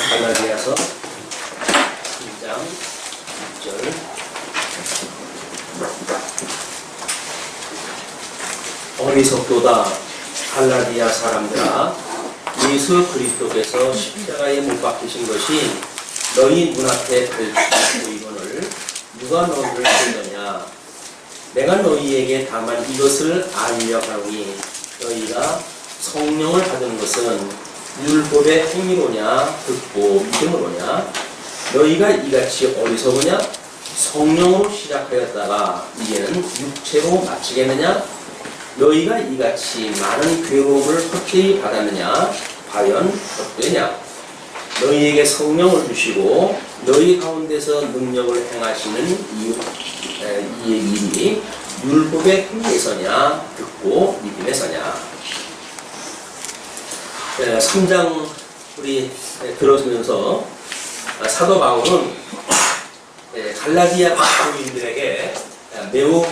갈라디아서 2장 6절. 어리석도다 갈라디아 사람들아, 예수 그리스도께서 십자가에 못 박히신 것이 너희 눈앞에 펼쳐진 보이거늘 누가 너희를 끌더냐. 내가 너희에게 다만 이것을 알려하오니 너희가 성령을 받은 것은 율법의 행위로냐 듣고 믿음으로냐. 너희가 이같이 어리석으냐. 성령으로 시작하였다가 이제는 육체로 마치겠느냐. 너희가 이같이 많은 괴로움을 헛되이 받았느냐. 과연 헛되냐. 너희에게 성령을 주시고 너희 가운데서 능력을 행하시는 이의 일이 율법의 행위에서냐 듣고 믿음에서냐. 3장 우리 들어주면서 사도 바울은 갈라디아 교인들에게 매우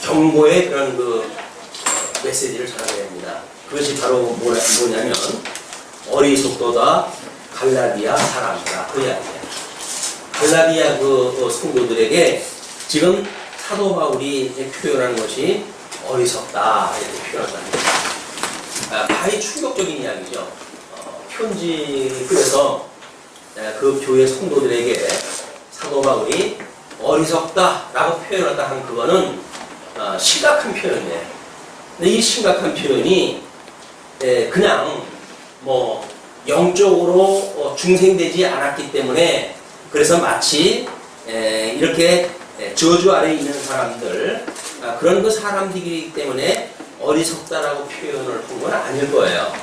경고의 그런 그 메시지를 전하게 됩니다. 그것이 바로 뭐냐면 어리석도다 갈라디아 사람이다, 그 이야기예요. 갈라디아 그 성도들에게 지금 사도 바울이 표현하는 것이 어리석다 이렇게 표현합니다. 많이 충격적인 이야기죠. 편지 그래서 그 교회 성도들에게 사도 바울이 어리석다라고 표현했다 한 그거는 심각한 표현이에요. 근데 이 심각한 표현이 그냥 뭐 영적으로 중생되지 않았기 때문에 그래서 마치 이렇게 저주 아래에 있는 사람들 그런 그 사람들이기 때문에 어리석다라고 표현을 한 건 아닐 거예요.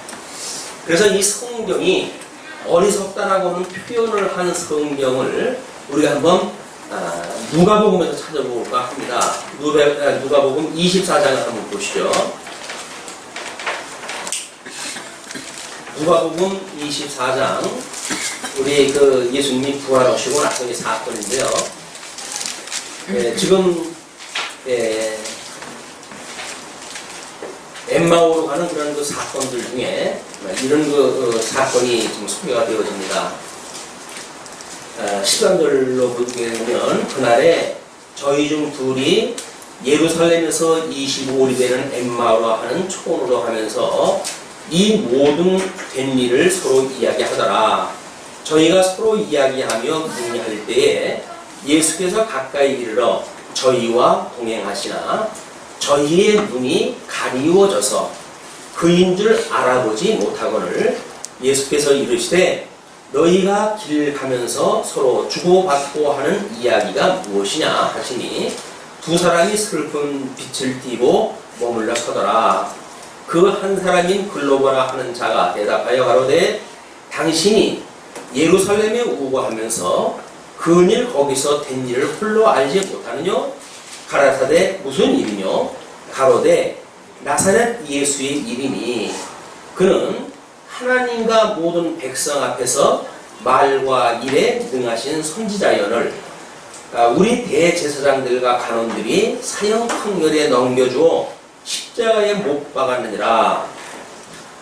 그래서 이 성경이 어리석다라고 하는 표현을 한 성경을 우리가 한번 누가복음에서 찾아볼까 합니다. 누가복음 24장을 한번 보시죠. 누가복음 24장, 우리 그 예수님이 부활하시고 나서의 사건인데요. 지금 엠마오로 가는 그런 그 사건들 중에 이런 그 사건이 지금 소개가 되어집니다. 시간들로 보게 되면 그날에 저희 중 둘이 예루살렘에서 25일이 되는 엠마오로 하는 초원으로 가면서 이 모든 된 일을 서로 이야기하더라. 저희가 서로 이야기하며 문의할 때에 예수께서 가까이 이르러 저희와 동행하시나 저희의 눈이 가리워져서 그인 줄 알아보지 못하거늘 예수께서 이르시되 너희가 길 가면서 서로 주고받고 하는 이야기가 무엇이냐 하시니 두 사람이 슬픈 빛을 띠고 머물러 서더라. 그 한 사람인 글로버라 하는 자가 대답하여 가로되 당신이 예루살렘에 오고 하면서 그일 거기서 된 일을 홀로 알지 못하느냐. 가라사대 무슨 일이뇨? 가로되 나사렛 예수의 일이니 그는 하나님과 모든 백성 앞에서 말과 일에 능하신 선지자연을 우리 대제사장들과 간원들이 사형 판결에 넘겨주어 십자가에 못 박았느니라.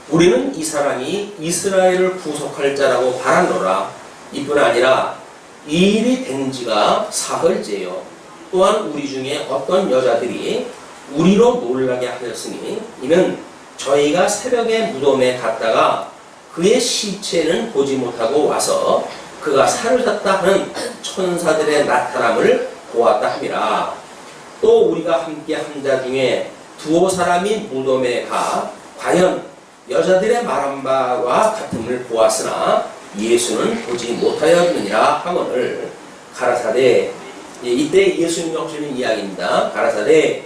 우리는 이 사람이 이스라엘을 구속할 자라고 바라노라. 이뿐 아니라 이 일이 된 지가 사흘째요. 또한 우리 중에 어떤 여자들이 우리로 놀라게 하였으니 이는 저희가 새벽에 무덤에 갔다가 그의 시체는 보지 못하고 와서 그가 사르셨다 하는 천사들의 나타남을 보았다 함이라. 또 우리가 함께 한 자 중에 두어 사람이 무덤에 가 과연 여자들의 말한 바와 같음을 보았으나 예수는 보지 못하였느니라 하거늘 가라사대. 이때 예수님이 하시는 이야기입니다. 가라사대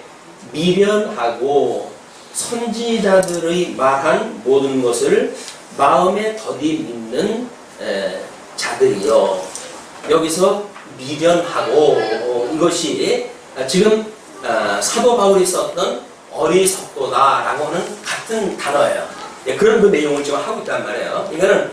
미련하고 선지자들의 말한 모든 것을 마음에 더디 믿는 자들이요. 여기서 미련하고 이것이 지금 사도 바울이 썼던 어리석도다라고 하는 같은 단어예요. 그런 그 내용을 지금 하고 있단 말이에요. 이거는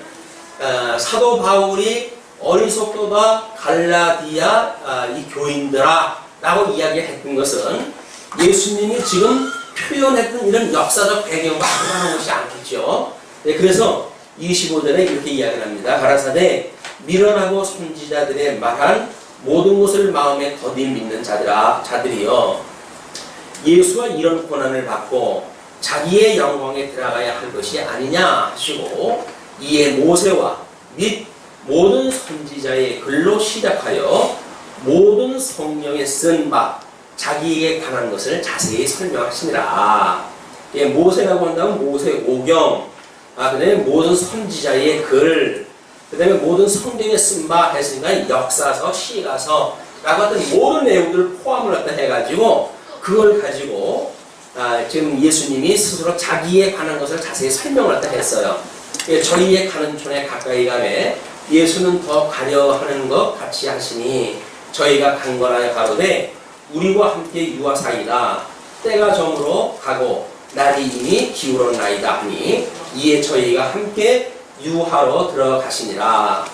사도 바울이 어리석도다 갈라디아 이 교인들아 라고 이야기했던 것은 예수님이 지금 표현했던 이런 역사적 배경과 상관한 것이 않겠죠. 그래서 25절에 이렇게 이야기를 합니다. 가라사대 미련하고 선지자들의 말한 모든 것을 마음에 더디 믿는 자들이여, 예수가 이런 고난을 받고 자기의 영광에 들어가야 할 것이 아니냐 하시고, 이에 모세와 및 모든 선지자의 글로 시작하여 모든 성경에 쓴 바 자기에게 관한 것을 자세히 설명하시니라. 모세라고 한다면 모세 오경, 그 다음에 모든 선지자의 글, 그 다음에 모든 성경에 쓴 바 했으니까 역사서, 시가서 라고 하던 모든 내용들을 포함을 갖다 해가지고 그걸 가지고 지금 예수님이 스스로 자기에 관한 것을 자세히 설명을 갖다 했어요. 저희의 가는 촌에 가까이 가매 예수는 더 가려 하는 것 같이 하시니 저희가 강건하여 가로되 우리와 함께 유하사이다. 때가 저물어 가고 날이 이미 기울었나이다 하니 이에 저희가 함께 유하러 들어가시니라.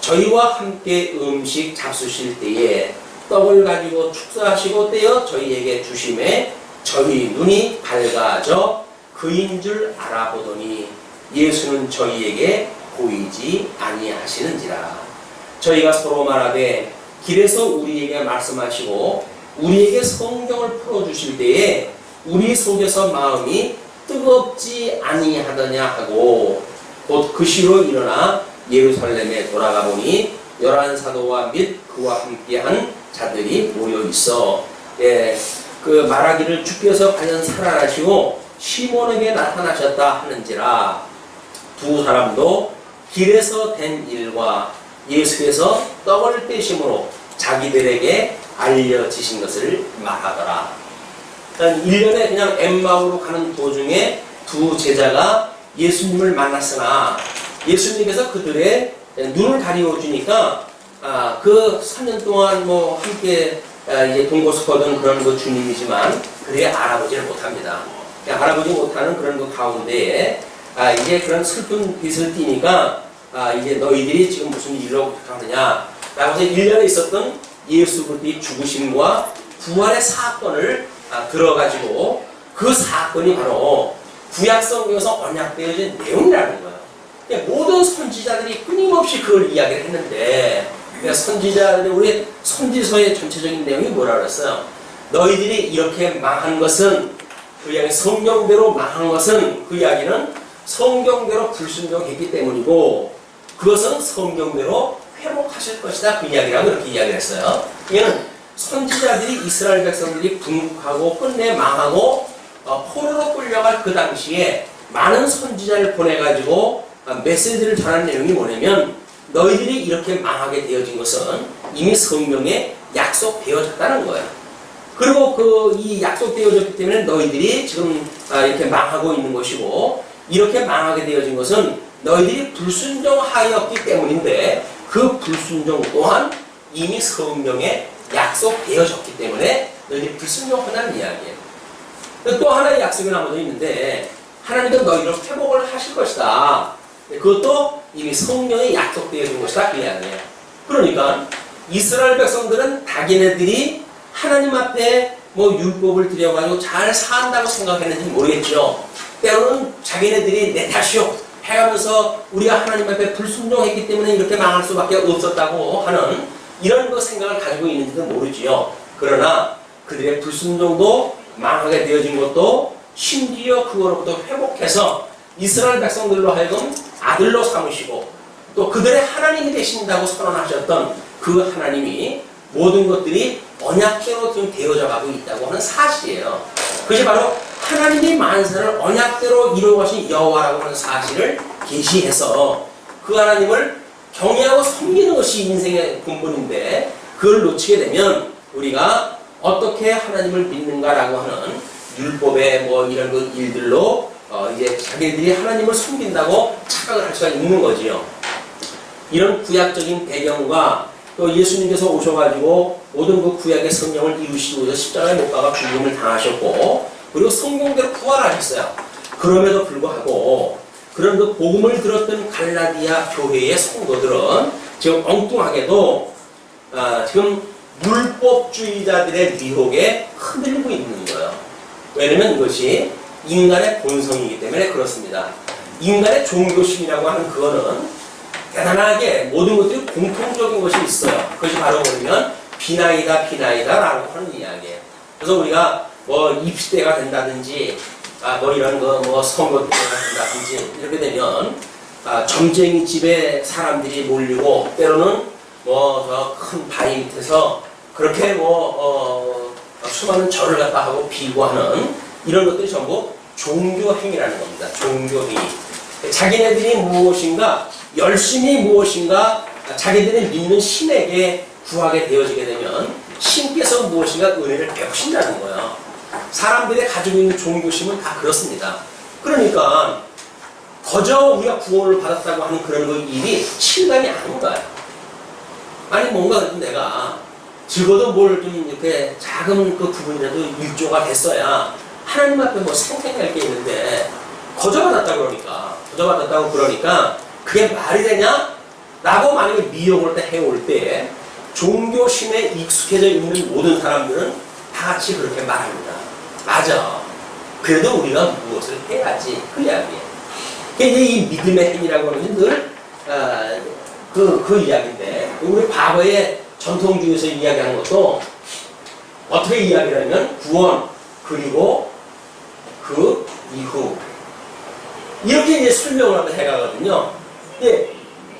저희와 함께 음식 잡수실 때에 떡을 가지고 축사하시고 떼어 저희에게 주심에 저희 눈이 밝아져 그인 줄 알아보더니 예수는 저희에게 보이지 아니하시는지라. 저희가 서로 말하되 길에서 우리에게 말씀하시고 우리에게 성경을 풀어주실 때에 우리 속에서 마음이 뜨겁지 아니하더냐 하고, 곧 그 시로 일어나 예루살렘에 돌아가 보니 11사도와 및 그와 함께한 자들이 모여 있어 그 말하기를 주께서 과연 살아나시고 시몬에게 나타나셨다 하는지라. 두 사람도 길에서 된 일과 예수께서 떡을 떼심으로 자기들에게 알려지신 것을 말하더라. 1년에 그냥 엠마오로 가는 도중에 두 제자가 예수님을 만났으나 예수님께서 그들의 눈을 가리워 주니까 그 3년 동안 뭐 함께 이제 동거숙하던 그런 그 주님이지만 그들이 알아보지를 못합니다. 알아보지 못하는 그런 그 가운데에 이제 그런 슬픈 빛을 띠니까 이제 너희들이 지금 무슨 일로 하느냐 라고 해서 1년에 있었던 예수 그리스도의 죽으심과 부활의 사건을 들어가지고 그 사건이 바로 구약성경에서 언약되어진 내용이라는 거예요. 그러니까 모든 선지자들이 끊임없이 그걸 이야기를 했는데, 그러니까 선지자들이 우리 선지서의 전체적인 내용이 뭐라 그랬어요? 너희들이 이렇게 망한 것은, 그 이야기 성경대로 망한 것은, 그 이야기는 성경대로 불순종했기 때문이고 그것은 성경대로 회복하실 것이다, 그 이야기라고 이렇게 이야기를 했어요. 이거는 선지자들이 이스라엘 백성들이 분국하고 끝내 망하고 포로로 끌려갈 그 당시에 많은 선지자를 보내가지고 메시지를 전하는 내용이 뭐냐면, 너희들이 이렇게 망하게 되어진 것은 이미 성경에 약속되어졌다는 거예요. 그리고 이 약속되어졌기 때문에 너희들이 지금 이렇게 망하고 있는 것이고, 이렇게 망하게 되어진 것은 너희들이 불순종하였기 때문인데, 그 불순종 또한 이미 성경에 약속되어졌기 때문에 너희들이 불순종한다는 이야기예요. 또 하나의 약속이 남아져 있는데, 하나님은 너희를 회복을 하실 것이다. 그것도 이미 성경에 약속되어진 것이다, 그 이야기예요. 그러니까 이스라엘 백성들은 자기네들이 하나님 앞에 뭐 율법을 드려가지고 잘 산다고 생각했는지 모르겠죠. 때로는 자기네들이 내 탓이요 해가면서 우리가 하나님 앞에 불순종했기 때문에 이렇게 망할 수밖에 없었다고 하는 이런 거 생각을 가지고 있는지도 모르지요. 그러나 그들의 불순종도 망하게 되어진 것도 심지어 그거로부터 회복해서 이스라엘 백성들로 하여금 아들로 삼으시고 또 그들의 하나님이 되신다고 선언하셨던 그 하나님이 모든 것들이 언약대로 지금 되어져 가고 있다고 하는 사실이에요. 그것이 바로 하나님이 만사를 언약대로 이루어가신 여호와라고 하는 사실을 계시해서 그 하나님을 경외하고 섬기는 것이 인생의 근본인데, 그걸 놓치게 되면 우리가 어떻게 하나님을 믿는가라고 하는 율법의 뭐 이런 그 일들로 이제 자기들이 하나님을 섬긴다고 착각을 할 수가 있는 거지요. 이런 구약적인 배경과 또 예수님께서 오셔가지고 모든 그 구약의 성령을 이루시고 십자가에 못 박아 죽음을 당하셨고, 그리고 성경대로 부활하셨어요. 그럼에도 불구하고 그런 그 복음을 들었던 갈라디아 교회의 성도들은 지금 엉뚱하게도 지금 율법주의자들의 미혹에 흔들리고 있는 거예요. 왜냐면 이것이 인간의 본성이기 때문에 그렇습니다. 인간의 종교심이라고 하는 그거는 대단하게 모든 것들이 공통적인 것이 있어요. 그것이 바로 뭐냐면 비나이다 라고 하는 이야기예요. 그래서 우리가 뭐 입시대가 된다든지 뭐 이런 거 뭐 선거 때가 된다든지 이렇게 되면 점쟁이 집에 사람들이 몰리고 때로는 뭐 저 큰 바위 밑에서 그렇게 뭐 수많은 절을 갖다 하고 비고 하는 이런 것들이 전부 종교 행위라는 겁니다. 종교 행위. 자기네들이 무엇인가 열심히 무엇인가 자기들이 믿는 신에게 구하게 되어지게 되면 신께서 무엇인가 은혜를 베푸신다는 거예요. 사람들이 가지고 있는 종교심은 다 그렇습니다. 그러니까 거저 우리가 구원을 받았다고 하는 그런 그 일이 실감이 안 가요. 아니 뭔가 내가 적어도 뭘 좀 이렇게 작은 그 부분이라도 일조가 됐어야 하나님 앞에 뭐 생생할 게 있는데 거저 받았다고 그러니까 그게 말이 되냐? 라고 만약에 미혹을 해올 때 종교심에 익숙해져 있는 모든 사람들은 다 같이 그렇게 말합니다. 맞아. 그래도 우리가 무엇을 해야지. 그 이야기예요. 이제 이 믿음의 행위라고 하는 늘 그 이야기인데 우리 과거의 전통주의에서 이야기하는 것도 어떻게 이야기를 하면 구원 그리고 그 이후 이렇게 이제 설명을 한번 해가거든요.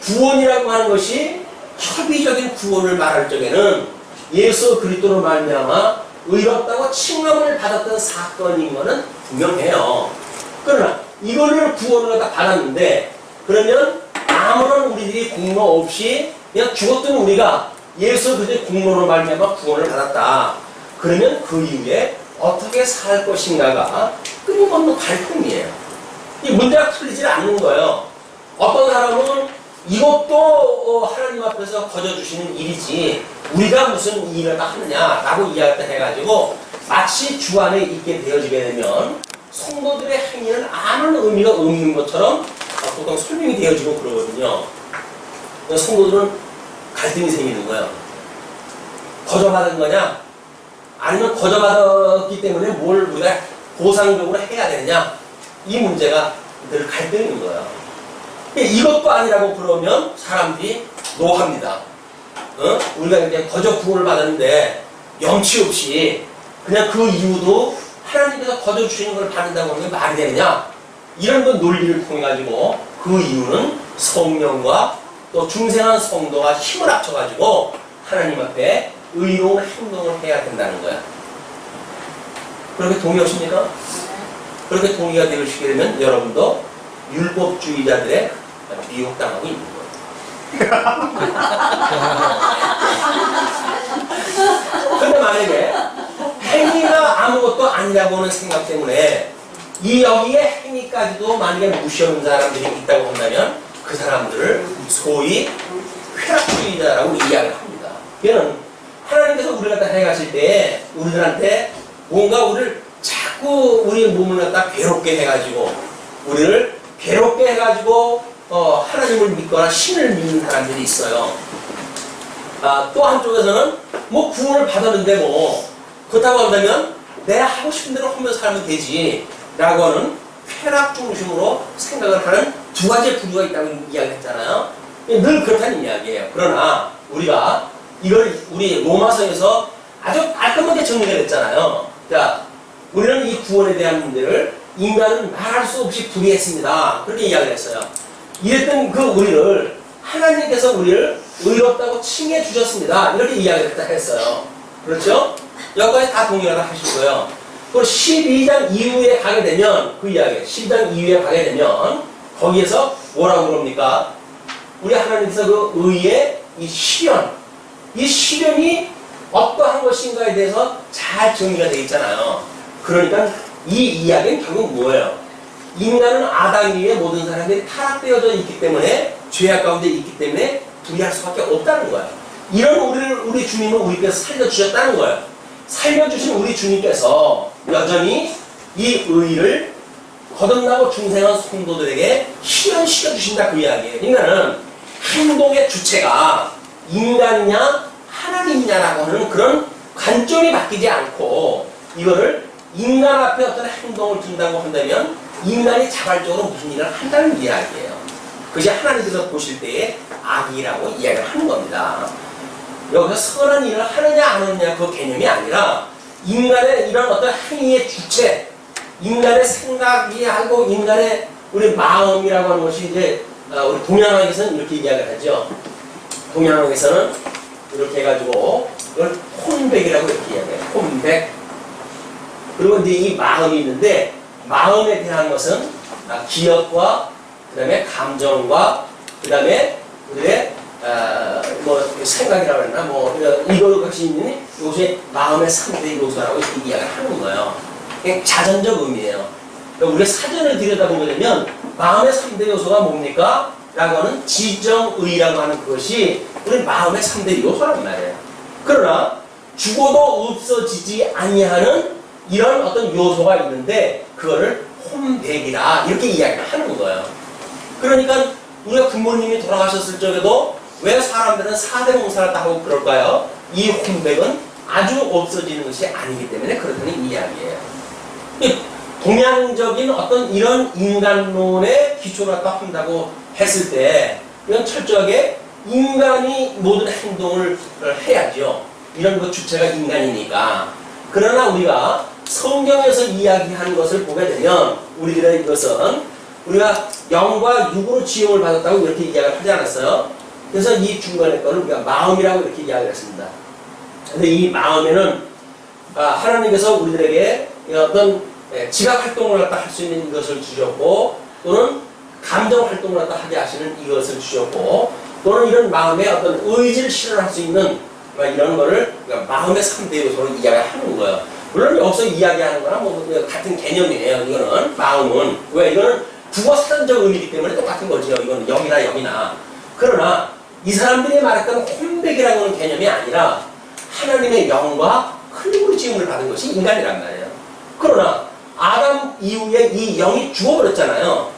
구원이라고 하는 것이 협의적인 구원을 말할 적에는 예수 그리스도로 말미암아 의롭다고 칭함을 받았던 사건인 것은 분명해요. 그러나 이거를 구원을 갖다 받았는데 그러면 아무런 우리들이 공로 없이 그냥 죽었던 우리가 예수 그리스도의 공로로 말미암아 구원을 받았다. 그러면 그 이후에 어떻게 살 것인가가 끊임없는 갈등이에요. 이 문제가 풀리지 않는 거예요. 어떤 사람은 이것도 하나님 앞에서 거저주시는 일이지 우리가 무슨 일을 하느냐라고 이야기해가지고 마치 주 안에 있게 되어지게 되면 성도들의 행위는 아무런 의미가 없는 것처럼 보통 설명이 되어지고 그러거든요. 성도들은 갈등이 생기는 거예요. 거저받은 거냐? 아니면 거저받았기 때문에 뭘 우리가 보상적으로 해야 되느냐? 이 문제가 늘 갈등인 거예요. 이것도 아니라고 그러면 사람들이 노합니다. 우리가 이제 거저 구원을 받았는데 염치 없이 그냥 그 이유도 하나님께서 거저 주시는 걸 받는다고 하면 말이 되느냐? 이런 건 논리를 통해 가지고 그 이유는 성령과 또 중생한 성도가 힘을 합쳐가지고 하나님 앞에 의로운 행동을 해야 된다는 거야. 그렇게 동의하십니까? 그렇게 동의가 되시게 되면 여러분도 율법주의자들의 미혹당하고 있는 거예요. 근데 만약에 행위가 아무것도 아니라고 하는 생각 때문에 이 여기에 행위까지도 만약에 무시하는 사람들이 있다고 한다면 그 사람들을 소위 쾌락주의자라고 이야기를 합니다. 얘는 하나님께서 우리를 갖다 해가실 때 우리들한테 뭔가 우리를 자꾸 우리 몸을 갖다 괴롭게 해가지고 우리를 괴롭게 해가지고 하나님을 믿거나 신을 믿는 사람들이 있어요. 또 한쪽에서는 뭐 구원을 받았는데 뭐 그렇다고 한다면 내가 하고 싶은 대로 하면서 살면 되지 라고 하는 쾌락 중심으로 생각을 하는 두 가지 부류가 있다고 이야기했잖아요. 늘 그렇다는 이야기예요. 그러나 우리가 이걸 우리 로마서에서 아주 깔끔하게 정리가 됐잖아요. 자, 우리는 이 구원에 대한 문제를 인간은 말할 수 없이 불의했습니다. 그렇게 이야기를 했어요. 이랬던 그 우리를 하나님께서 우리를 의롭다고 칭해 주셨습니다. 이렇게 이야기를 했어요. 그렇죠? 여기까지 다 동의를 하실 거예요. 그리고 12장 이후에 가게 되면 그 이야기 12장 이후에 가게 되면 거기에서 뭐라고 그럽니까? 우리 하나님께서 그 의의 이 시련이 어떠한 것인가에 대해서 잘 정리가 되어 있잖아요. 그러니까 이 이야기는 결국 뭐예요? 인간은 아담 이후에 모든 사람들이 타락되어져 있기 때문에 죄악 가운데 있기 때문에 불의할 수밖에 없다는 거예요. 이런 우리 주님은 우리께서 살려주셨다는 거예요. 살려주신 우리 주님께서 여전히 이 의를 거듭나고 중생한 성도들에게 실현시켜주신다 그 이야기예요. 그러니까는 행동의 주체가 인간이냐 하나님이냐라고 하는 그런 관점이 바뀌지 않고 이거를 인간 앞에 어떤 행동을 둔다고 한다면 인간이 자발적으로 무슨 일을 한다는 이야기예요. 그것이 하나님께서 보실 때의 악이라고 이야기를 하는 겁니다. 여기서 선한 일을 하느냐 안 하느냐 그 개념이 아니라 인간의 이런 어떤 행위의 주체, 인간의 생각이 하고 인간의 우리 마음이라고 하는 것이 이제 우리 동양학에서는 이렇게 이야기를 하죠. 동양학에서는 이렇게 해가지고 이걸 혼백이라고 이렇게 이야기해요. 혼백. 그리고 이제 이 마음이 있는데 마음에 대한 것은 기억과 그 다음에 감정과 그 다음에 우리의 뭐 생각이라고 했나 뭐 이것이 있는 요새 마음의 3대 요소라고 이렇게 이야기를 하는 거예요. 그냥 자전적 의미예요. 그러니까 우리가 사전을 들여다보게 되면 마음의 3대 요소가 뭡니까? 라고 하는 지정의라고 하는 그것이 우리 마음의 3대 요소란 말이에요. 그러나 죽어도 없어지지 아니하는 이런 어떤 요소가 있는데 그거를 혼백이라 이렇게 이야기를 하는 거예요. 그러니까 우리가 부모님이 돌아가셨을 적에도 왜 사람들은 사대봉사를 하고 그럴까요? 이 혼백은 아주 없어지는 것이 아니기 때문에 그렇다는 이야기예요. 동양적인 어떤 이런 인간론의 기초를 한다고 했을 때 이건 철저하게 인간이 모든 행동을 해야죠. 이런 그 주체가 인간이니까. 그러나 우리가 성경에서 이야기하는 것을 보게 되면 우리들의 이것은 우리가 영과 육으로 지음을 받았다고 이렇게 이야기를 하지 않았어요. 그래서 이 중간에 거는 우리가 마음이라고 이렇게 이야기를 했습니다. 근데 이 마음에는 하나님께서 우리들에게 어떤 지각 활동을 갖다 할 수 있는 이것을 주셨고 또는 감정 활동을 갖다 하게 하시는 이것을 주셨고 또는 이런 마음에 어떤 의지를 실현할 수 있는 이런 거를 마음의 3대 요소로 이야기하는 거예요. 물론 여기서 이야기하는 거랑 뭐 같은 개념이에요. 이거는 마음은 왜 이거는 국어 사전적 의미이기 때문에 똑같은 거죠. 이거는 영이나 영이나. 그러나 이 사람들이 말했던 혼백이라는 건 개념이 아니라 하나님의 영과 흘림으로 지음을 받은 것이 인간이란 말이에요. 그러나 아담 이후에 이 영이 죽어버렸잖아요.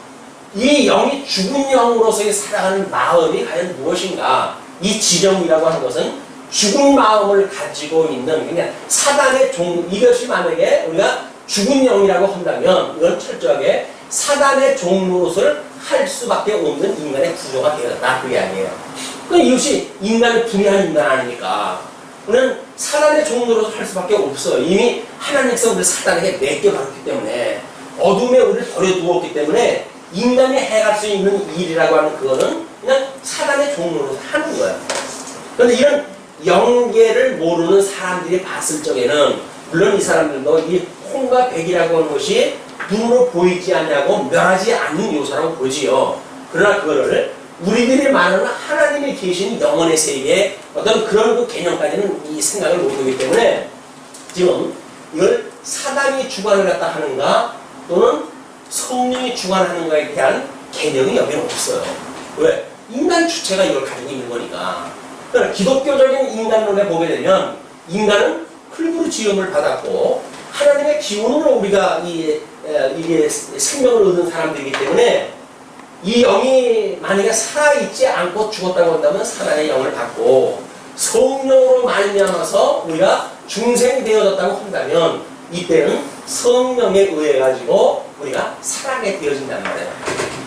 이 영이 죽은 영으로서의 살아가는 마음이 과연 무엇인가? 이 지정이라고 하는 것은 죽은 마음을 가지고 있는 그냥 사단의 종, 이것이 만약에 우리가 죽은 영이라고 한다면 이건 철저하게 사단의 종노릇을 할 수밖에 없는 인간의 구조가 되었다 그게 아니에요. 그 이것이 인간의 불의한 인간 아닙니까? 우리는 사단의 종노릇을 할 수밖에 없어요. 이미 하나님께서 우리 사단에게 맡겨버렸기 때문에 어둠에 우리를 버려두었기 때문에 인간이 해갈 수 있는 일이라고 하는 그거는 그냥 사단의 종노릇을 하는 거예요. 그런데 이런 영계를 모르는 사람들이 봤을 적에는 물론 이 사람들도 이 혼과 백이라고 하는 것이 눈으로 보이지 않냐고 멸하지 않는 요소라고 보지요. 그러나 그거를 우리들이 말하는 하나님이 계신 영혼의 세계에 어떤 그런 그 개념까지는 이 생각을 못하기 때문에 지금 이걸 사단이 주관을 갖다 하는가 또는 성령이 주관하는가에 대한 개념이 여기는 없어요. 왜? 인간 주체가 이걸 가지고 있는 거니까. 그러니까 기독교적인 인간론에 보게 되면 인간은 흘림으로 지음을 받았고 하나님의 기운으로 우리가 이게 생명을 얻은 사람들이기 때문에 이 영이 만약에 살아있지 않고 죽었다고 한다면 사단의 영을 받고 성령으로 말미암아서 우리가 중생이 되어졌다고 한다면 이때는 성령에 의해 가지고 우리가 살아게 되어진단 말이에요.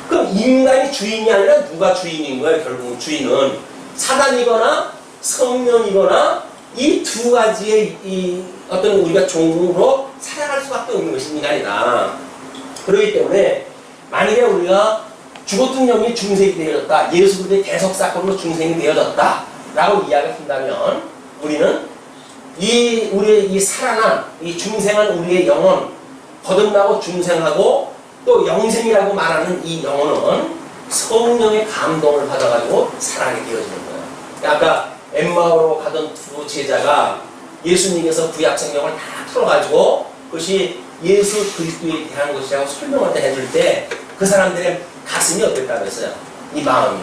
그럼 인간이 주인이 아니라 누가 주인인 거예요? 결국 주인은 사단이거나 성령이거나 이 두 가지의 이 어떤 우리가 종으로 살아갈 수밖에 없는 것이 인간이다. 그렇기 때문에 만약에 우리가 죽었던 영이 중생이 되어졌다. 예수 그리스도의 대속 사건으로 중생이 되어졌다. 라고 이야기를 한다면 우리는 우리의 이 살아난 이 중생한 우리의 영혼 거듭나고 중생하고 또 영생이라고 말하는 이 영혼은 성령의 감동을 받아가지고 살아가게 되어지는 거예요. 아까 엠마오로 가던 두 제자가 예수님께서 구약 성경을 다 풀어가지고 그것이 예수 그리스도에 대한 것이라고 설명을 해줄 때 그 사람들의 가슴이 어땠다고 했어요? 이 마음이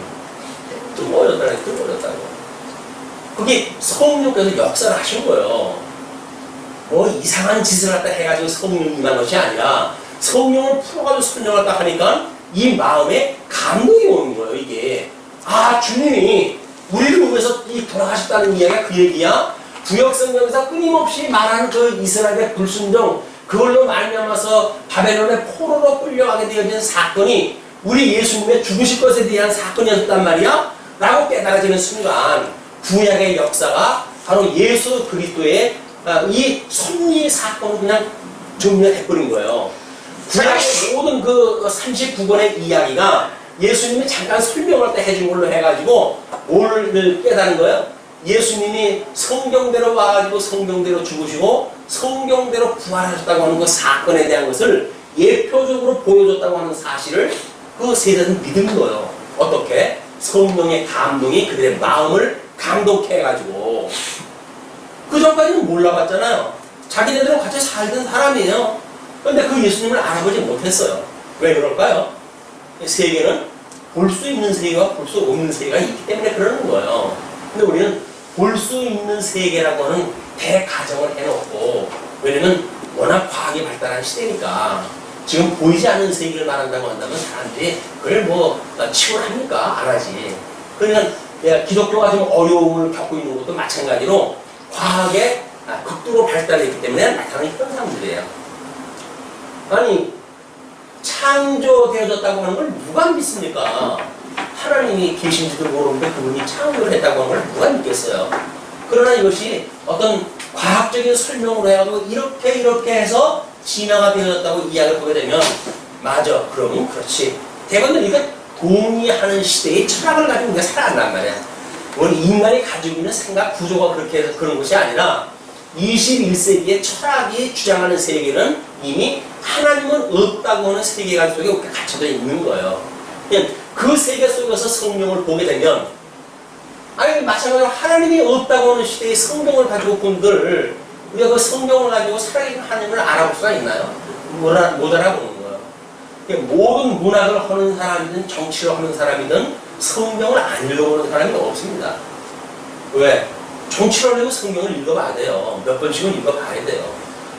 뜨거워졌다고. 그게 성령께서 역사를 하신 거예요. 뭐 이상한 짓을 갖다 해가지고 성령이 임한 것이 아니라 성령을 풀어가지고 설명을 딱 하니까 이 마음에 감동이 오는 거예요. 이게 주님이 우리를 위해서 돌아가셨다는 이야기가 그 얘기야. 구약 성경에서 끊임없이 말하는 그 이스라엘의 불순종 그걸로 말미암아서 바벨론의 포로로 끌려가게 되어진 사건이 우리 예수님의 죽으실 것에 대한 사건이었단 말이야? 라고 깨달아지는 순간 구약의 역사가 바로 예수 그리스도의 이 섭리 사건을 그냥 정리해버린 거예요. 구약의 모든 그 39권의 이야기가 예수님이 잠깐 설명할 때 해준 걸로 해가지고 뭘 깨달은 거예요? 예수님이 성경대로 와가지고 성경대로 죽으시고 성경대로 부활하셨다고 하는 그 사건에 대한 것을 예표적으로 보여줬다고 하는 사실을 그 세대는 믿은 거예요. 어떻게? 성령의 감동이 그들의 마음을 감독해 가지고. 그 전까지는 몰라봤잖아요. 자기네들은 같이 살던 사람이에요. 그런데 그 예수님을 알아보지 못했어요. 왜 그럴까요? 세계는 볼 수 있는 세계와 볼 수 없는 세계가 있기 때문에 그러는 거예요. 근데 우리는 볼 수 있는 세계라고 하는 대가정을 해놓고, 왜냐면 워낙 과학이 발달한 시대니까 지금 보이지 않는 세계를 말한다고 한다면 사람들이 그걸 뭐 치고합니까? 안 하지. 그러니까 기독교가 좀 어려움을 겪고 있는 것도 마찬가지로 과학의 극도로 발달했기 때문에 나타나는 현상들이에요. 아니, 창조되어졌다고 하는 걸 누가 믿습니까? 하나님이 계신지도 모르는데 그분이 창조를 했다고 하는 걸 누가 믿겠어요? 그러나 이것이 어떤 과학적인 설명으로 해가지고 이렇게 해서 진화가 되어졌다고 이야기를 보게 되면, 맞아, 그러면 그렇지. 대부분 이거 동의하는 시대의 철학을 가지고 우리가 살아간단 말이야. 그건 인간이 가지고 있는 생각 구조가 그렇게 해서 그런 것이 아니라 21세기의 철학이 주장하는 세계는 이미 하나님은 없다고 하는 세계관 속에 갇혀져 있는 거예요. 그냥 그 세계 속에서 성경을 보게 되면, 아니 마찬가지로 하나님이 없다고 하는 시대의 성경을 가지고 본들 우리가 그 성경을 가지고 살아계신 하나님을 알아볼 수가 있나요? 못 알아보는 거예요. 모든 문학을 하는 사람이든 정치를 하는 사람이든 성경을 안 읽어보는 사람이 없습니다. 왜? 정치를 하려고 성경을 읽어봐야 돼요. 몇 번씩은 읽어봐야 돼요.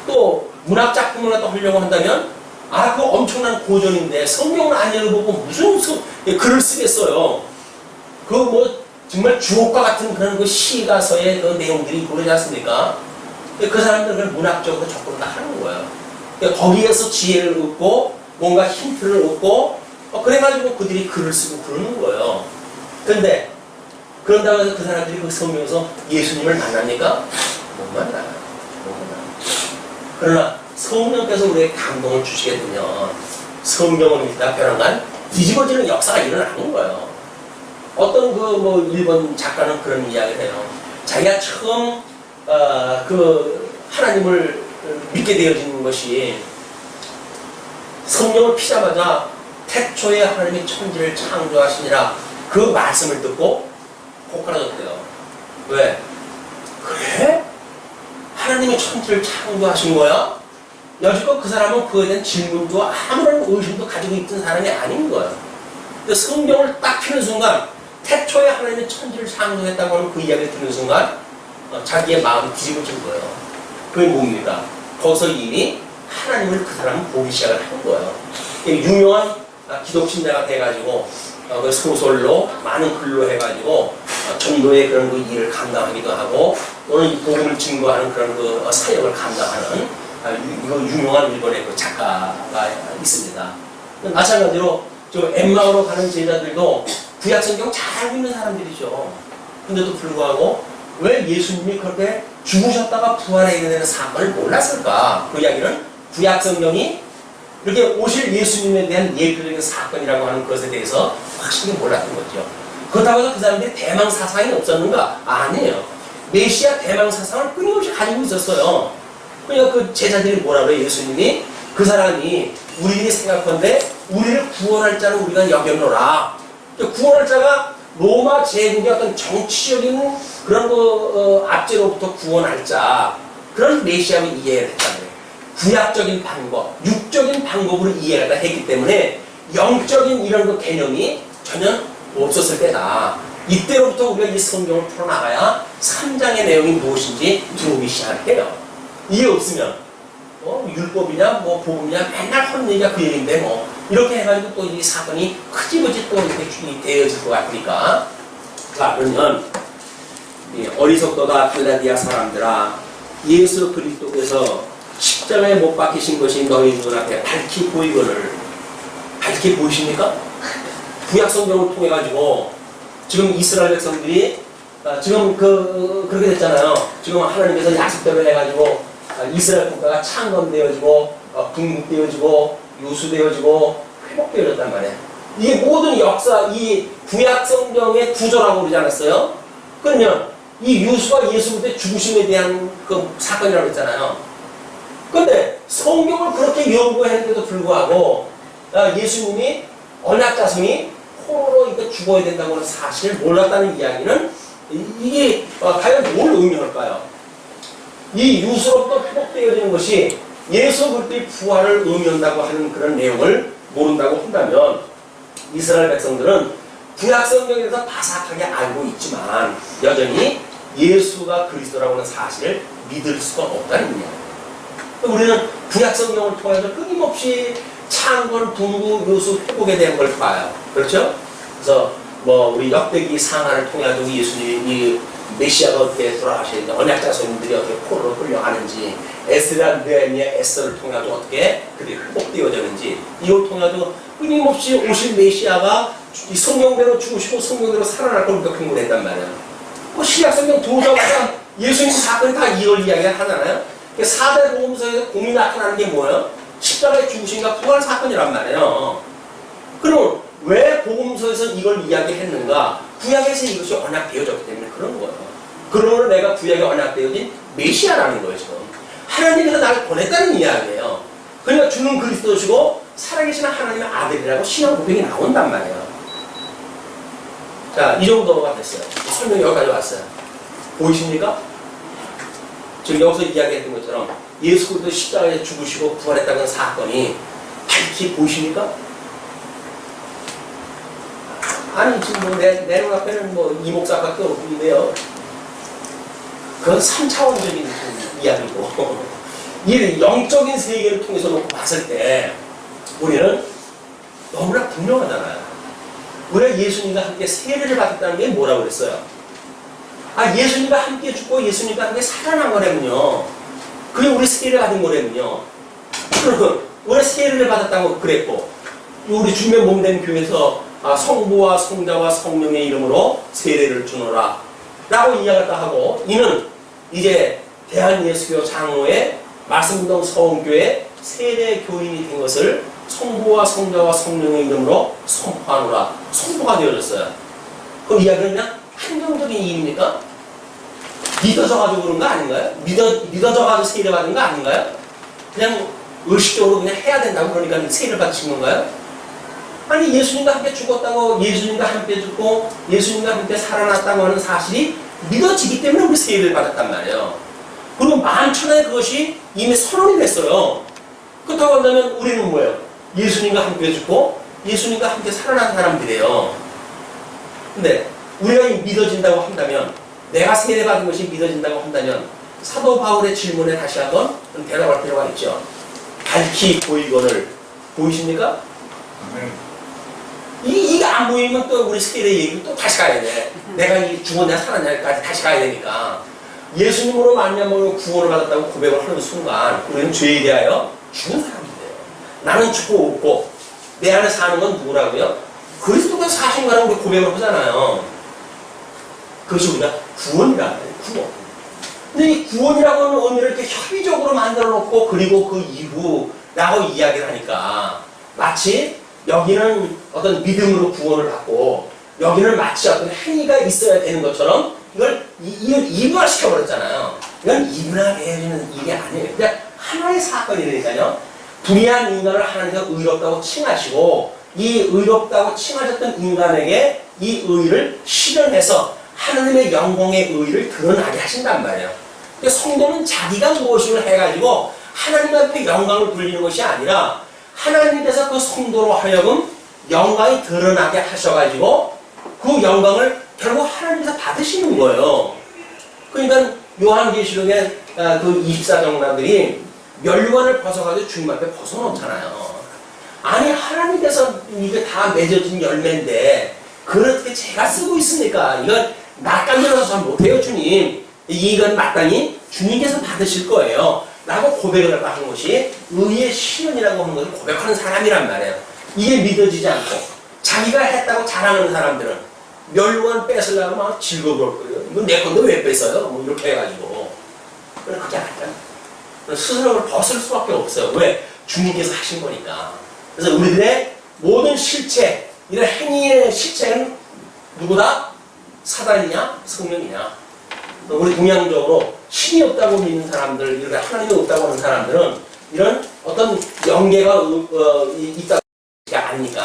또 문학 작품을 갖다 하려고 한다면 그거 엄청난 고전인데 성경을 안 읽어보고 무슨 글을 쓰겠어요. 그 뭐 정말 주옥과 같은 그런 그 시가서의 그 내용들이 그러지 않습니까? 그 사람들은 문학적으로 접근을 다 하는 거예요. 거기에서 지혜를 얻고 뭔가 힌트를 얻고 그래가지고 그들이 글을 쓰고 그러는 거예요. 그런데 그런다고 해서 그 사람들이 그 성경에서 예수님을 만납니까? 못 만나요. 못 만나요. 그러나 성령께서 우리에게 감동을 주시게 되면 성경을 읽다가 벼랑간 뒤집어지는 역사가 일어나는 거예요. 어떤 그 뭐 일본 작가는 그런 이야기를 해요. 자기가 처음 그 하나님을 믿게 되어진 것이 성령을 피자마자 태초에 하나님이 천지를 창조하시니라 그 말씀을 듣고 고꾸라졌대요. 왜? 그래? 하나님이 천지를 창조하신 거야? 여지껏 그 사람은 그에 대한 질문도 아무런 의심도 가지고 있던 사람이 아닌 거예요. 근데 성경을 딱 펴는 순간 태초에 하나님이 천지를 창조했다고 하는 그 이야기를 듣는 순간 자기의 마음이 뒤집어진 거예요. 그게 뭡니까? 거기서 이미 하나님을 그 사람은 보기 시작을 한 거예요. 유명한 기독신자가 돼가지고 그 소설로 많은 글로 해가지고 전도의 그런 그 일을 감당하기도 하고 또는 복음을 증거하는 그런 그 사역을 감당하는 이거 유명한 일본의 그 작가가 있습니다. 마찬가지로 저 엠마오로 가는 제자들도 구약 성경 잘 알고 있는 사람들이죠. 근데도 불구하고 왜 예수님이 그렇게 죽으셨다가 부활하게 되는 사건을 몰랐을까? 그 이야기는 구약 성경이 이렇게 오실 예수님에 대한 예표적인 사건이라고 하는 것에 대해서 확실히 몰랐던 거죠. 그렇다고 해서 그 사람들이 대망 사상이 없었는가? 아니에요. 메시아 대망 사상을 끊임없이 가지고 있었어요. 그러니까 그 제자들이 뭐라 그래요? 예수님이 그 사람이 우리들이 생각한데 우리를 구원할 자를 우리가 여겼노라. 구원할 자가 로마 제국의 어떤 정치적인 그런 압제로부터 구원할 자, 그런 메시아를 이해를 했다는 거예요. 구약적인 방법, 육적인 방법으로 이해를 했기 때문에 영적인 이런 그 개념이 전혀 없었을 때다. 이때로부터 우리가 이 성경을 풀어나가야 3장의 내용이 무엇인지 들어오기 시작해요. 이게 없으면 율법이냐 뭐 복음이냐 맨날 하는 얘기가 그 얘기인데 뭐 이렇게 해가지고 또 이 사건이 흐지부지 또 이렇게 되어질 것 같으니까. 자, 그러면 어리석도다 갈라디아 사람들아, 예수 그리스도께서 십자가에 못 박히신 것이 너희 눈앞에 밝히 보이거늘. 밝히 보이십니까? 구약 성경을 통해 가지고 지금 이스라엘 백성들이 지금 그렇게 됐잖아요. 지금 하나님께서 약속대로 해가지고 이스라엘 국가가 창건되어지고 궁극되어지고 유수되어지고 회복되어졌단 말이에요. 이게 모든 역사, 이 구약 성경의 구조라고 그러지 않았어요? 그러면 이 유수가 예수부터 죽으심에 대한 그 사건이라고 했잖아요. 그런데 성경을 그렇게 요구했는데도 불구하고 예수님이 언약자손이 포로로 이렇게 죽어야 된다고 하는 사실을 몰랐다는 이야기는 이게 과연 뭘 의미할까요? 이 유수로부터 회복되어지는 것이 예수 그리스도의 부활을 의미한다고 하는 그런 내용을 모른다고 한다면 이스라엘 백성들은 구약 성경에서 바삭하게 알고 있지만 여전히 예수가 그리스도라고 하는 사실을 믿을 수가 없다는 이야기예요. 우리는 구약 성경을 통해서 끊임없이 창건, 분구, 요수, 회복에 대한 걸 봐요. 그렇죠? 그래서 우리 역대기 상하를 통해서 예수님이 이 메시아가 어떻게 돌아가시는지, 언약자손들이 어떻게 포로로 끌려가는지, 에스라, 느헤미야, 에스더를 통해서 어떻게 그들이 회복되어졌는지, 이걸 통해서 끊임없이 오실 메시아가 이 성경대로 죽으시고 성경대로 살아날 걸 우리가 공부했단 말이에요. 신약 성경 들어오자마자 예수님 사건이 다 이걸 이야기하잖아요. 4대 복음서에서 공이 나타나는 게 뭐예요? 십자가의 죽으심과 부활 사건이란 말이에요. 그럼 왜 복음서에서 이걸 이야기했는가? 구약에서 이것이 언약되어졌기 때문에 그런 거예요. 그러므로 내가 구약에 언약되어진 메시아라는 거예요. 지금 하나님께서 나를 보냈다는 이야기예요. 그러니까 주는 그리스도시고 살아계신 하나님의 아들이라고 신앙 고백이 나온단 말이에요. 자, 이 정도가 됐어요. 설명이 여기까지 왔어요. 보이십니까? 지금 여기서 이야기했던 것처럼 예수 그리스도 십자가에 죽으시고 부활했다는 사건이 밝히 보이십니까? 아니 지금 내 눈앞에는 이 목사밖에 없는데요. 그건 3차원적인 이야기고 이 영적인 세계를 통해서 놓고 봤을 때 우리는 너무나 분명하잖아요. 우리가 예수님과 함께 세례를 받았다는 게 뭐라고 그랬어요? 예수님과 함께 죽고 예수님과 함께 살아난 거라면요. 그게 우리 세례를 받은 거라면요. 그러면 우리 세례를 받았다고 그랬고 우리 주님의 몸된 교회에서 성부와 성자와 성령의 이름으로 세례를 주노라 라고 이야기를 하고 이는 이제 대한예수교 장로의 말씀동 서원교회 세례 교인이 된 것을 성부와 성자와 성령의 이름으로 선포하노라. 선포가 되어졌어요. 그 이야기는 그냥 한정적인 일입니까? 믿어져가지고 그런 거 아닌가요? 믿어져가지고 세례 받은 거 아닌가요? 그냥 의식적으로 그냥 해야 된다고 그러니까 세례를 받으신 건가요? 아니 예수님과 함께 죽었다고 예수님과 함께 죽고 예수님과 함께 살아났다고 하는 사실이 믿어지기 때문에 우리 세례를 받았단 말이에요. 그리고 만천하에 그것이 이미 선언이 됐어요. 그렇다고 한다면 우리는 뭐예요? 예수님과 함께 죽고 예수님과 함께 살아난 사람들이에요. 근데 우리가 믿어진다고 한다면 내가 세례받은 것이 믿어진다고 한다면 사도 바울의 질문에 다시 한번 대답할 필요가 있죠. 밝히 보이거늘 보이십니까? 이게 안 보이면 또 우리 세례 얘기를 또 다시 가야 돼. 내가 죽었냐 살았냐까지 다시 가야 되니까 예수님으로 말미암아 구원을 받았다고 고백을 하는 순간 우리는 죄에 대하여 죽은 사람인데요. 나는 죽고 없고 내 안에 사는 건 누구라고요? 그리스도가 사신 거라고 우리 고백을 하잖아요. 그것이 우리가 구원이라는 거예요. 구원. 근데 이 구원이라고 하는 의미를 이렇게 협의적으로 만들어 놓고 그리고 그 이후라고 이야기를 하니까 마치 여기는 어떤 믿음으로 구원을 받고 여기는 마치 어떤 행위가 있어야 되는 것처럼 이걸 이분화시켜버렸잖아요. 이건 이분화되어지는 일이 아니에요. 그냥 하나의 사건이니까요. 불의한 인간을 하나님께서 의롭다고 칭하시고 이 의롭다고 칭하셨던 인간에게 이 의를 실현해서 하나님의 영광의 의를 드러나게 하신단 말이에요. 성도는 자기가 무엇을 해가지고 하나님 앞에 영광을 돌리는 것이 아니라 하나님께서 그 성도로 하여금 영광이 드러나게 하셔가지고 그 영광을 결국 하나님께서 받으시는 거예요. 그러니까 요한계시록의 그 24정남들이 멸관을 벗어가지고 주님 앞에 벗어놓잖아요. 아니 하나님께서 이게 다 맺어진 열매인데 그걸 어떻게 제가 쓰고 있습니까? 이건 낯간지러서 잘 못해요 주님. 이건 마땅히 주님께서 받으실 거예요. 라고 고백을 하는 것이 의의 시연이라고 하는 것을 고백하는 사람이란 말이에요. 이게 믿어지지 않고 자기가 했다고 자랑하는 사람들은 멸관 뺏으려고 막 즐거워할 거예요. 이건 내 건데 왜 뺏어요? 뭐 이렇게 해가지고. 그건 그게 아니야. 스스로를 벗을 수밖에 없어요. 왜? 주님께서 하신 거니까. 그래서 우리들의 모든 실체, 이런 행위의 실체는 누구다? 사단이냐? 성령이냐? 우리 동양적으로 신이 없다고 믿는 사람들, 이런 하나님이 없다고 하는 사람들은 이런 어떤 연계가 있다가 아니니까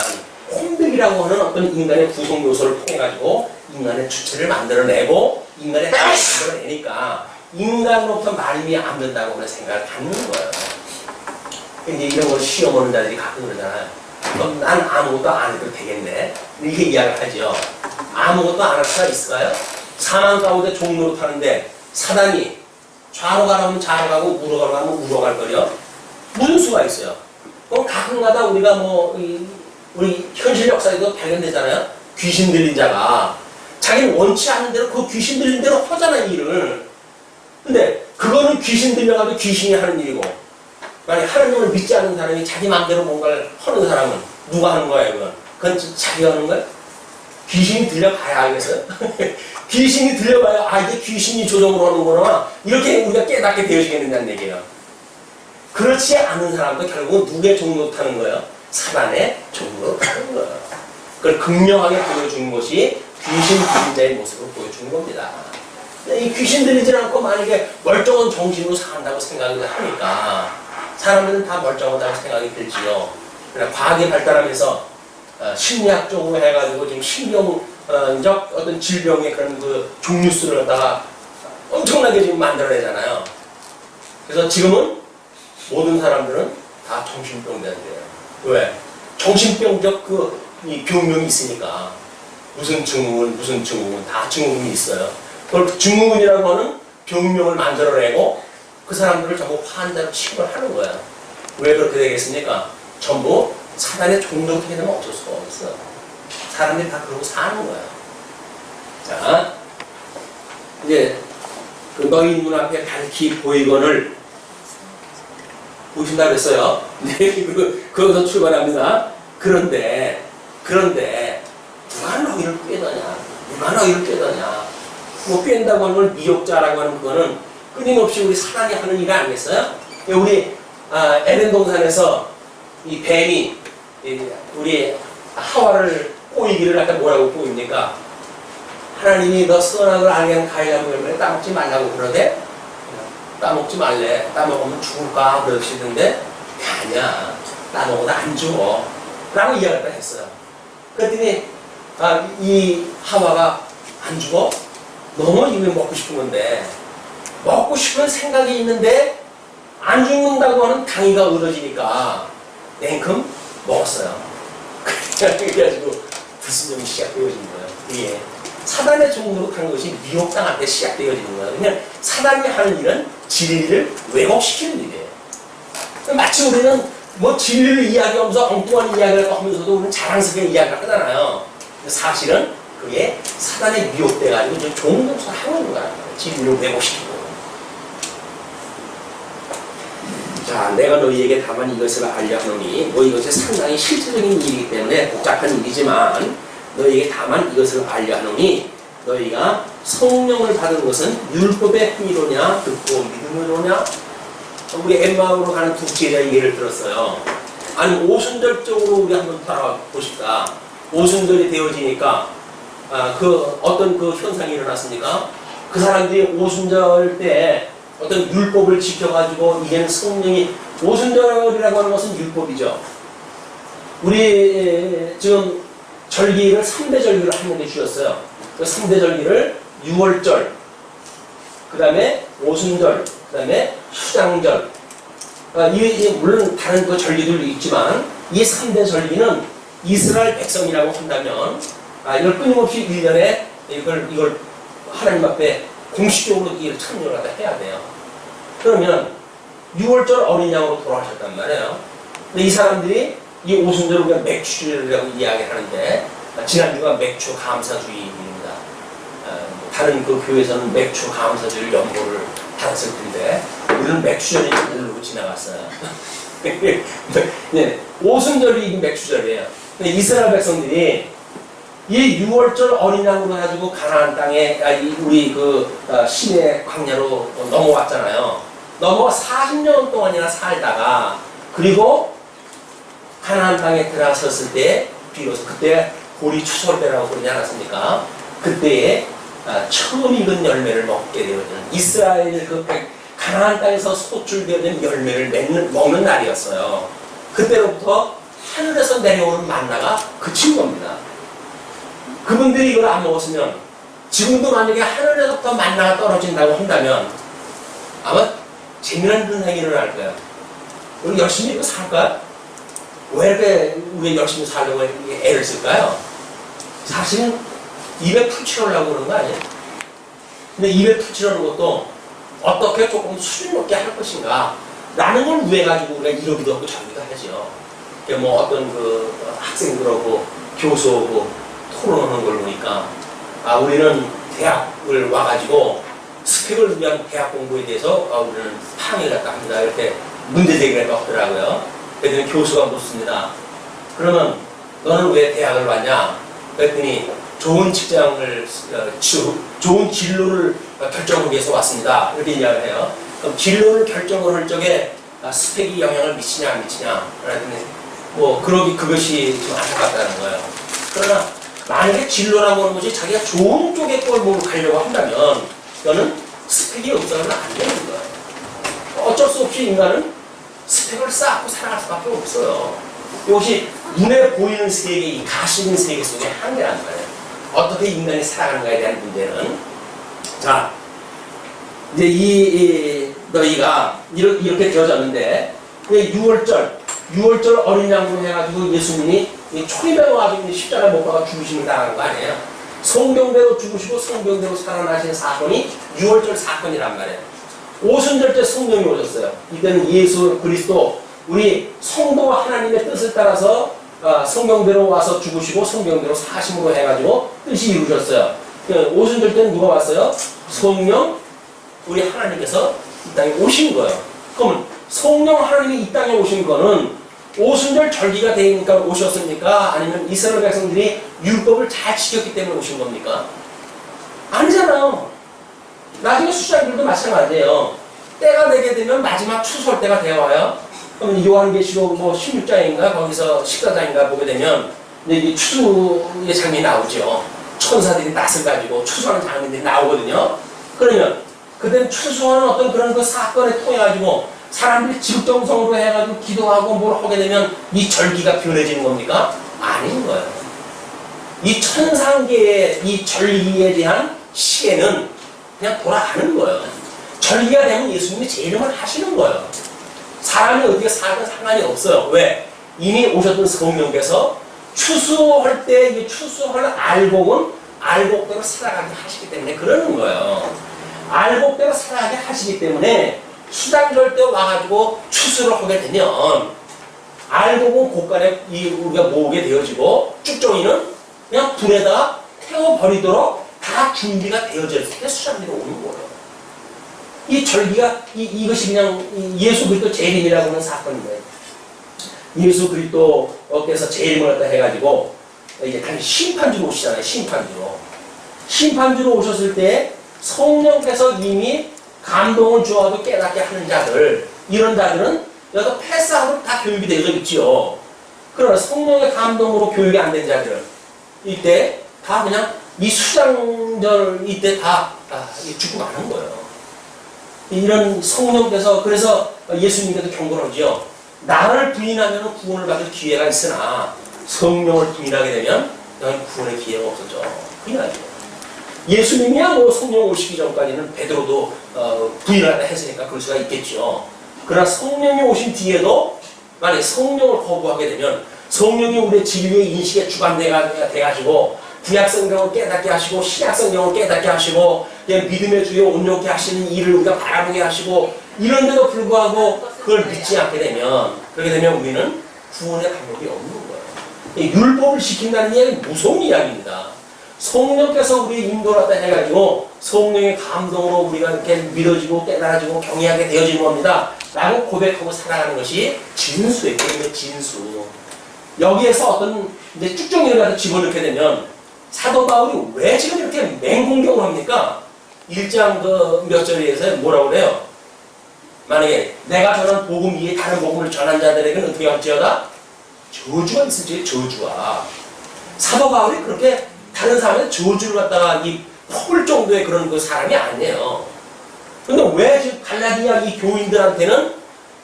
혼백이라고 하는 어떤 인간의 구성 요소를 통해 가지고 인간의 주체를 만들어내고 인간의 답을 만들어내니까 인간으로부터 말씀이 안 된다고 하는 생각을 갖는 거예요. 이제 이런 걸 시험 오는 자들이 가끔 그러잖아요. 그럼 난 아무것도 안 해도 되겠네. 이렇게 이야기를 하죠. 아무것도 안 할 수가 있을까요? 사망 가운데 종로로 타는데 사단이 좌로 가라면 좌로 가고 우로 가라면 우로 갈 거려. 무슨 수가 있어요? 그럼 가끔가다 우리가 우리 현실 역사에도 발견되잖아요. 귀신 들린 자가 자기는 원치 않는 대로 그 귀신 들린 대로 하잖아요, 일을. 근데 그거는 귀신 들려가지고 귀신이 하는 일이고, 만약 하나님을 믿지 않는 사람이 자기 마음대로 뭔가를 하는 사람은 누가 하는 거예요, 그건? 그건 자기가 하는 거예요? 귀신이 들려봐야 알겠어요? 귀신이 들려봐야, 아, 이게 귀신이 조정을 하는구나. 이렇게 우리가 깨닫게 되어지겠느냐는 얘기예요. 그렇지 않은 사람도 결국은 누구의 종로 타는 거예요? 사단의 종로 타는 거예요. 그걸 극명하게 보여주는 것이 귀신 들린 자의 모습을 보여주는 겁니다. 이 귀신 들리지 않고 만약에 멀쩡한 정신으로 산다고 생각을 하니까 사람들은 다 멀쩡하다고 생각이 들지요. 그러나 과학이 발달하면서 심리학적으로 해가지고 지금 신경적 어떤 질병의 그런 그 종류수를 갖다가 엄청나게 지금 만들어내잖아요. 그래서 지금은 모든 사람들은 다 정신병자들이에요. 왜? 정신병적 이 병명이 있으니까 무슨 증후군 다 증후군이 있어요. 그걸 증후군이라고 하는 병명을 만들어내고 그 사람들을 전부 환자로 취급을 하는 거야. 왜 그렇게 되겠습니까? 전부 사단의 종로로 되면 어쩔 수가 없어. 사람들이 다 그러고 사는 거야. 자, 이제 그 너희 눈앞에 밝히 보이거늘 보신다고 했어요. 네, 그거서 출발합니다. 그런데 누가 너희를 꿰더냐? 누가 너희를 꿰더냐? 뭐 꿰는다고 하는 걸 미혹자라고 하는 그거는 끊임없이 우리 사단이 하는 일 아니겠어요? 우리 에덴 동산에서 이 뱀이 우리 하와를 꼬이기를 갖다 뭐라고 꼬입니까? 하나님이 너 선악을 알게 하는 과일나무 열매를 따먹지 말라고 그러대? 따먹지 말래. 따먹으면 죽을까? 그러시던데 아니야. 따먹어도 안 죽어. 라고 이야기를 했어요. 그랬더니 이 하와가 안 죽어? 너무 이거 먹고 싶은 건데 먹고 싶은 생각이 있는데 안 죽는다고 하는 당위가 얻어지니까 냉큼 먹었어요. 그래가지고 불순종이 시작되어진 거예요. 이게 사단의 종로로 간 것이 미혹당한테 시작되어지는 거예요. 그냥 사단이 하는 일은 진리를 왜곡시키는 일이에요. 마치 우리는 뭐 진리를 이야기하면서 엉뚱한 이야기를 하면서도 우리는 자랑스럽게 이야기를 하잖아요. 사실은 그게 사단에 미혹돼가지고 좀 좋은 것을 하고 있는 거야. 진리를 왜곡시키고. 자, 내가 너희에게 다만 이것을 알려 하노니, 뭐 이것이 상당히 실제적인 일이기 때문에 복잡한 일이지만, 너희에게 다만 이것을 알려 하노니, 너희가 성령을 받은 것은 율법의 행위로냐, 듣고 믿음으로냐? 우리 엠마오로 가는 두 제자의 예를 들었어요. 아니, 오순절적으로 우리 한번 따라보십시다. 오순절이 되어지니까, 어떤 그 현상이 일어났습니까? 그 사람들이 오순절 때 어떤 율법을 지켜가지고 이제는 성령이, 오순절이라고 하는 것은 율법이죠. 우리 지금 절기를 3대 절기를 하는데 주셨어요. 그 3대 절기를 6월절, 그 다음에 오순절, 그 다음에 수장절. 물론 다른 그 절기들도 있지만 이 3대 절기는 이스라엘 백성이라고 한다면 이걸 끊임없이 1년에 이걸 하나님 앞에 공식적으로 이 참여를 해야 돼요. 그러면 6월절 어린 양으로 돌아가셨단 말이에요. 근데 이 사람들이 이 오순절을 우리가 맥주주의라고 이야기하는데 지난주가 맥주 감사주의입니다. 다른 그 교회에서는 맥주 감사주일 연보를 받았을 텐데 우리는 맥주절이 모르고 지나갔어요. 네, 오순절이 맥주절이에요. 이스라엘 백성들이 이 6월절 어린 양으로 가지고 가나안 땅에 우리 시내 광야로 넘어왔잖아요. 넘어와 40년 동안이나 살다가 그리고 가나안 땅에 들어섰을 때 비로소 그때 보리 추수할 때라고 그러지 않았습니까? 그때에 처음 익은 열매를 먹게 되어지는 이스라엘 가나안 땅에서 소출되어진 열매를 먹는 날이었어요. 그때로부터 하늘에서 내려오는 만나가 그친 겁니다. 그분들이 이걸 안 먹었으면 지금도 만약에 하늘에서부터 만나가 떨어진다고 한다면 아마 재미난 현상이 일어날 거예요. 우리 열심히 살까요? 왜 이렇게 우리 열심히 살려고 애를 쓸까요? 사실은 입에 풀 치우려고 그러는 거 아니에요? 근데 입에 풀 치우는 것도 어떻게 조금 수준 높게 할 것인가 라는 걸 위해가지고 우리가 이러기도 하고 저러기도 하죠. 뭐 어떤 학생들하고 교수하고 토론하는 걸 보니까 우리는 대학을 와가지고 스펙을 위한 대학 공부에 대해서 우리는 항의를 했다 합니다. 이렇게 문제제기를 했다고 하더라고요. 그랬더니 교수가 묻습니다. 그러면 너는 왜 대학을 왔냐? 그랬더니 좋은 직장을, 좋은 진로를 결정하기 위해서 왔습니다. 이렇게 이야기를 해요. 그럼 진로를 결정을 할 적에 스펙이 영향을 미치냐 안 미치냐? 그랬더니 그것이 좀 안타깝다는 거예요. 그러나 만약에 진로라고 하는 것이 자기가 좋은 쪽에 꼴보고 가려고 한다면 너는 스펙이 없어서는 안 되는 거예요. 어쩔 수 없이 인간은 스펙을 쌓고 살아갈 수밖에 없어요. 이것이 눈에 보이는 세계, 이 가시 있는 세계 속의 한계란 말이에요. 어떻게 인간이 살아가는가에 대한 문제는. 자, 이제 너희가 이렇게 되어졌는데, 6월절 어린 양으로 해가지고 예수님이 초림에 와가지고 십자가에 못 박아 죽으심을 당하는 거 아니에요? 성경대로 죽으시고 성경대로 살아나신 사건이 6월절 사건이란 말이에요. 오순절 때 성령이 오셨어요. 이때는 예수 그리스도 우리 성도와 하나님의 뜻을 따라서 성경대로 와서 죽으시고 성경대로 사심으로 해가지고 뜻이 이루어졌어요. 오순절 때는 누가 왔어요? 성령 우리 하나님께서 이 땅에 오신 거예요. 그럼 성령 하나님이 이 땅에 오신 거는 오순절 절기가 되니까 오셨습니까? 아니면 이스라엘 백성들이 율법을 잘 지켰기 때문에 오신 겁니까? 아니잖아요. 나중에 수장들도 마찬가지예요. 때가 되게 되면 마지막 추수할 때가 되어와요. 그럼 요한계시록 16장인가 거기서 14장인가 보게 되면 이제 추수의 장면이 나오죠. 천사들이 낫을 가지고 추수하는 장면들이 나오거든요. 그러면 그때는 추수하는 어떤 그런 사건에 통해 가지고 사람들이 직정성으로 해가지고 기도하고 뭘 하게 되면 이 절기가 변해지는 겁니까? 아닌 거예요. 이 천상계의 이 절기에 대한 시계는 그냥 돌아가는 거예요. 절기가 되면 예수님이 제일만 하시는 거예요. 사람이 어떻게 살든 상관이 없어요. 왜? 이미 오셨던 성령께서 추수할 때 이 추수할 알곡대로 살아가게 하시기 때문에 그러는 거예요. 알곡대로 살아가게 하시기 때문에 수장절 때 와가지고 추수를 하게 되면 알곡은 곳간에 우리가 모으게 되어지고 쭉정이는 그냥 불에다가 태워버리도록 다 준비가 되어질 때 수장들이 오는 거예요. 이 절기가 이것이 그냥 예수 그리스도 재림이라고 하는 사건인 거예요. 예수 그리스도께서 재림을 갖다 해가지고 이제 다시 심판주로 오시잖아요. 심판주로 오셨을 때 성령께서 이미 감동을 주어도 깨닫게 하는 자들, 이런 자들은 여기서 패스하고 다 교육이 되어 있지요. 그러나 성령의 감동으로 교육이 안 된 자들, 이때 다 그냥 이 수장절 이때 다 죽고 마는 거예요. 이런 성령께서 그래서 예수님께서 경고를 하죠. 나를 부인하면 구원을 받을 기회가 있으나 성령을 부인하게 되면 너는 구원의 기회가 없어져. 부인하죠. 예수님이야 성령 오시기 전까지는 베드로도 부인하다 했으니까 그럴 수가 있겠죠. 그러나 성령이 오신 뒤에도 만약 성령을 거부하게 되면 성령이 우리의 진리의 인식에 주관돼가지고 구약 성경을 깨닫게 하시고 신약 성경을 깨닫게 하시고 믿음의 주에 온전케 하시는 일을 우리가 바라보게 하시고 이런데도 불구하고 그걸 믿지 않게 되면 그렇게 되면 우리는 구원의 방법이 없는 거예요. 율법을 지킨다는 이야기는 무서운 이야기입니다. 성령께서 우리 인도하다 해가지고 성령의 감동으로 우리가 이렇게 믿어지고 깨달아지고 경외하게 되어지는 겁니다. 라고 고백하고 살아가는 것이 진수예요. 게임의 진수. 여기에서 어떤 이제 쭉정이를 가서 집어넣게 되면 사도 바울이 왜 지금 이렇게 맹공격을 합니까? 1장 몇 절에서 뭐라고 그래요? 만약에 내가 전한 복음 위에 다른 복음을 전한 자들에게는 어떻게 할지어다? 저주가 있을지 저주가. 사도 바울이 그렇게 다른 사람의 저주를 갖다가 퍼볼 정도의 그런 그 사람이 아니에요. 근데 왜 지금 갈라디아 이 교인들한테는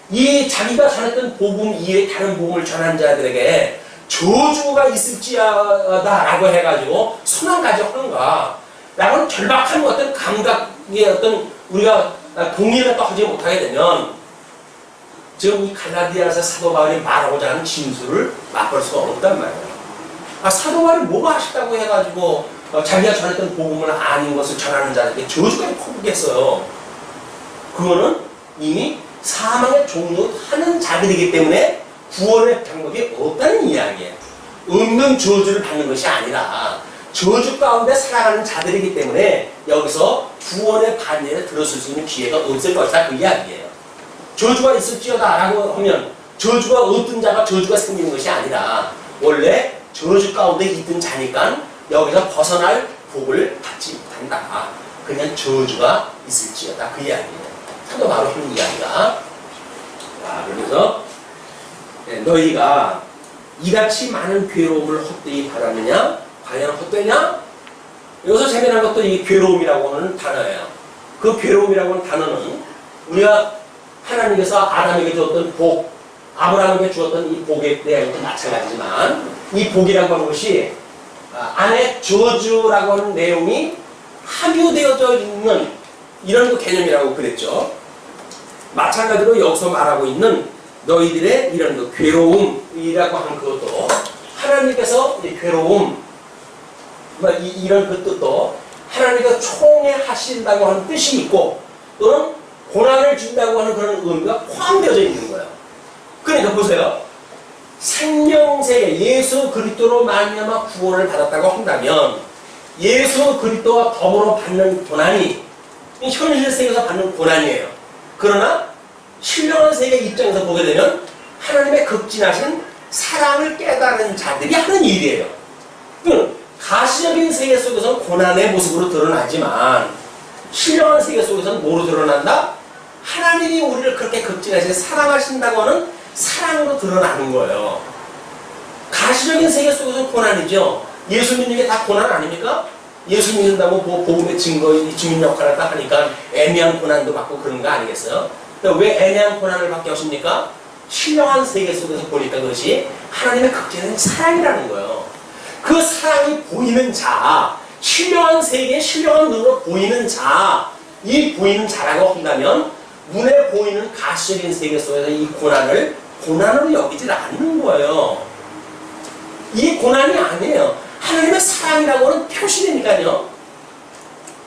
이 자기가 전했던 복음 이외에 다른 복음을 전한 자들에게 저주가 있을지어다라고 해가지고 선언까지 하는가? 라고는 절박한 어떤 감각의 어떤 우리가 동의를 또 하지 못하게 되면 지금 이 갈라디아에서 사도 바울이 말하고자 하는 진술을 맛볼 수가 없단 말이에요. 사도 바울이 뭐가 하셨다고 해가지고 자기가 전했던 복음을 아닌 것을 전하는 자들에게 저주까지 퍼붓겠어요. 그거는 이미 사망의 종로하는 자들이기 때문에 구원의 방법이 없다는 이야기예요. 없는 저주를 받는 것이 아니라 저주 가운데 살아가는 자들이기 때문에 여기서 구원의 반열에 들어설 수 있는 기회가 없을 것이다 그 이야기예요. 저주가 있을지어다 라고 하면 저주가 없던 자가 저주가 생기는 것이 아니라 원래 저주 가운데 있던 자니까 여기서 벗어날 복을 받지 못한다. 그냥 저주가 있을지어다 그 이야기예요. 사도 바로 하는 이야기가. 그래서 너희가 이같이 많은 괴로움을 헛되이 바라느냐? 과연 헛되냐? 여기서 재미난 것도 이 괴로움이라고 하는 단어예요. 그 괴로움이라고 하는 단어는 우리가 하나님께서 아담에게 주었던 복, 아브라함에게 주었던 이 복에 대한 마찬가지지만 이 복이라고 하는 것이 안에 저주라고 하는 내용이 함유되어져 있는 이런 그 개념이라고 그랬죠. 마찬가지로 여기서 말하고 있는 너희들의 이런 그 괴로움이라고 하는 그것도 하나님께서 괴로움 이런 그 뜻도 하나님께서 총애하신다고 하는 뜻이 있고 또는 고난을 준다고 하는 그런 의미가 포함되어져 있는 거예요. 그러니까 보세요. 생명세계 예수 그리스도로 말미암아 구원을 받았다고 한다면 예수 그리스도와 더불어 받는 고난이 현실 세계에서 받는 고난이에요. 그러나 신령한 세계 입장에서 보게 되면 하나님의 극진하신 사랑을 깨달은 자들이 하는 일이에요. 가시적인 세계 속에서는 고난의 모습으로 드러나지만 신령한 세계 속에서는 뭐로 드러난다? 하나님이 우리를 그렇게 극진하신 사랑하신다고 하는 사랑으로 드러나는 거예요. 가시적인 세계 속에서는 고난이죠. 예수 믿는 게 다 고난 아닙니까? 예수 믿는다고 복음의 증인 역할을 다 하니까 애매한 고난도 받고 그런 거 아니겠어요? 왜 애매한 고난을 받게 하십니까? 신령한 세계 속에서 보니까 그것이 하나님의 극진한 사랑이라는 거예요. 그 사랑이 보이는 자, 신령한 세계에 신령한 눈으로 보이는 자, 이 보이는 자라고 한다면 눈에 보이는 가시적인 세계 속에서 이 고난을 고난으로 여기질 않는 거예요. 이 고난이 아니에요. 하나님의 사랑이라고 하는 표시되니까요.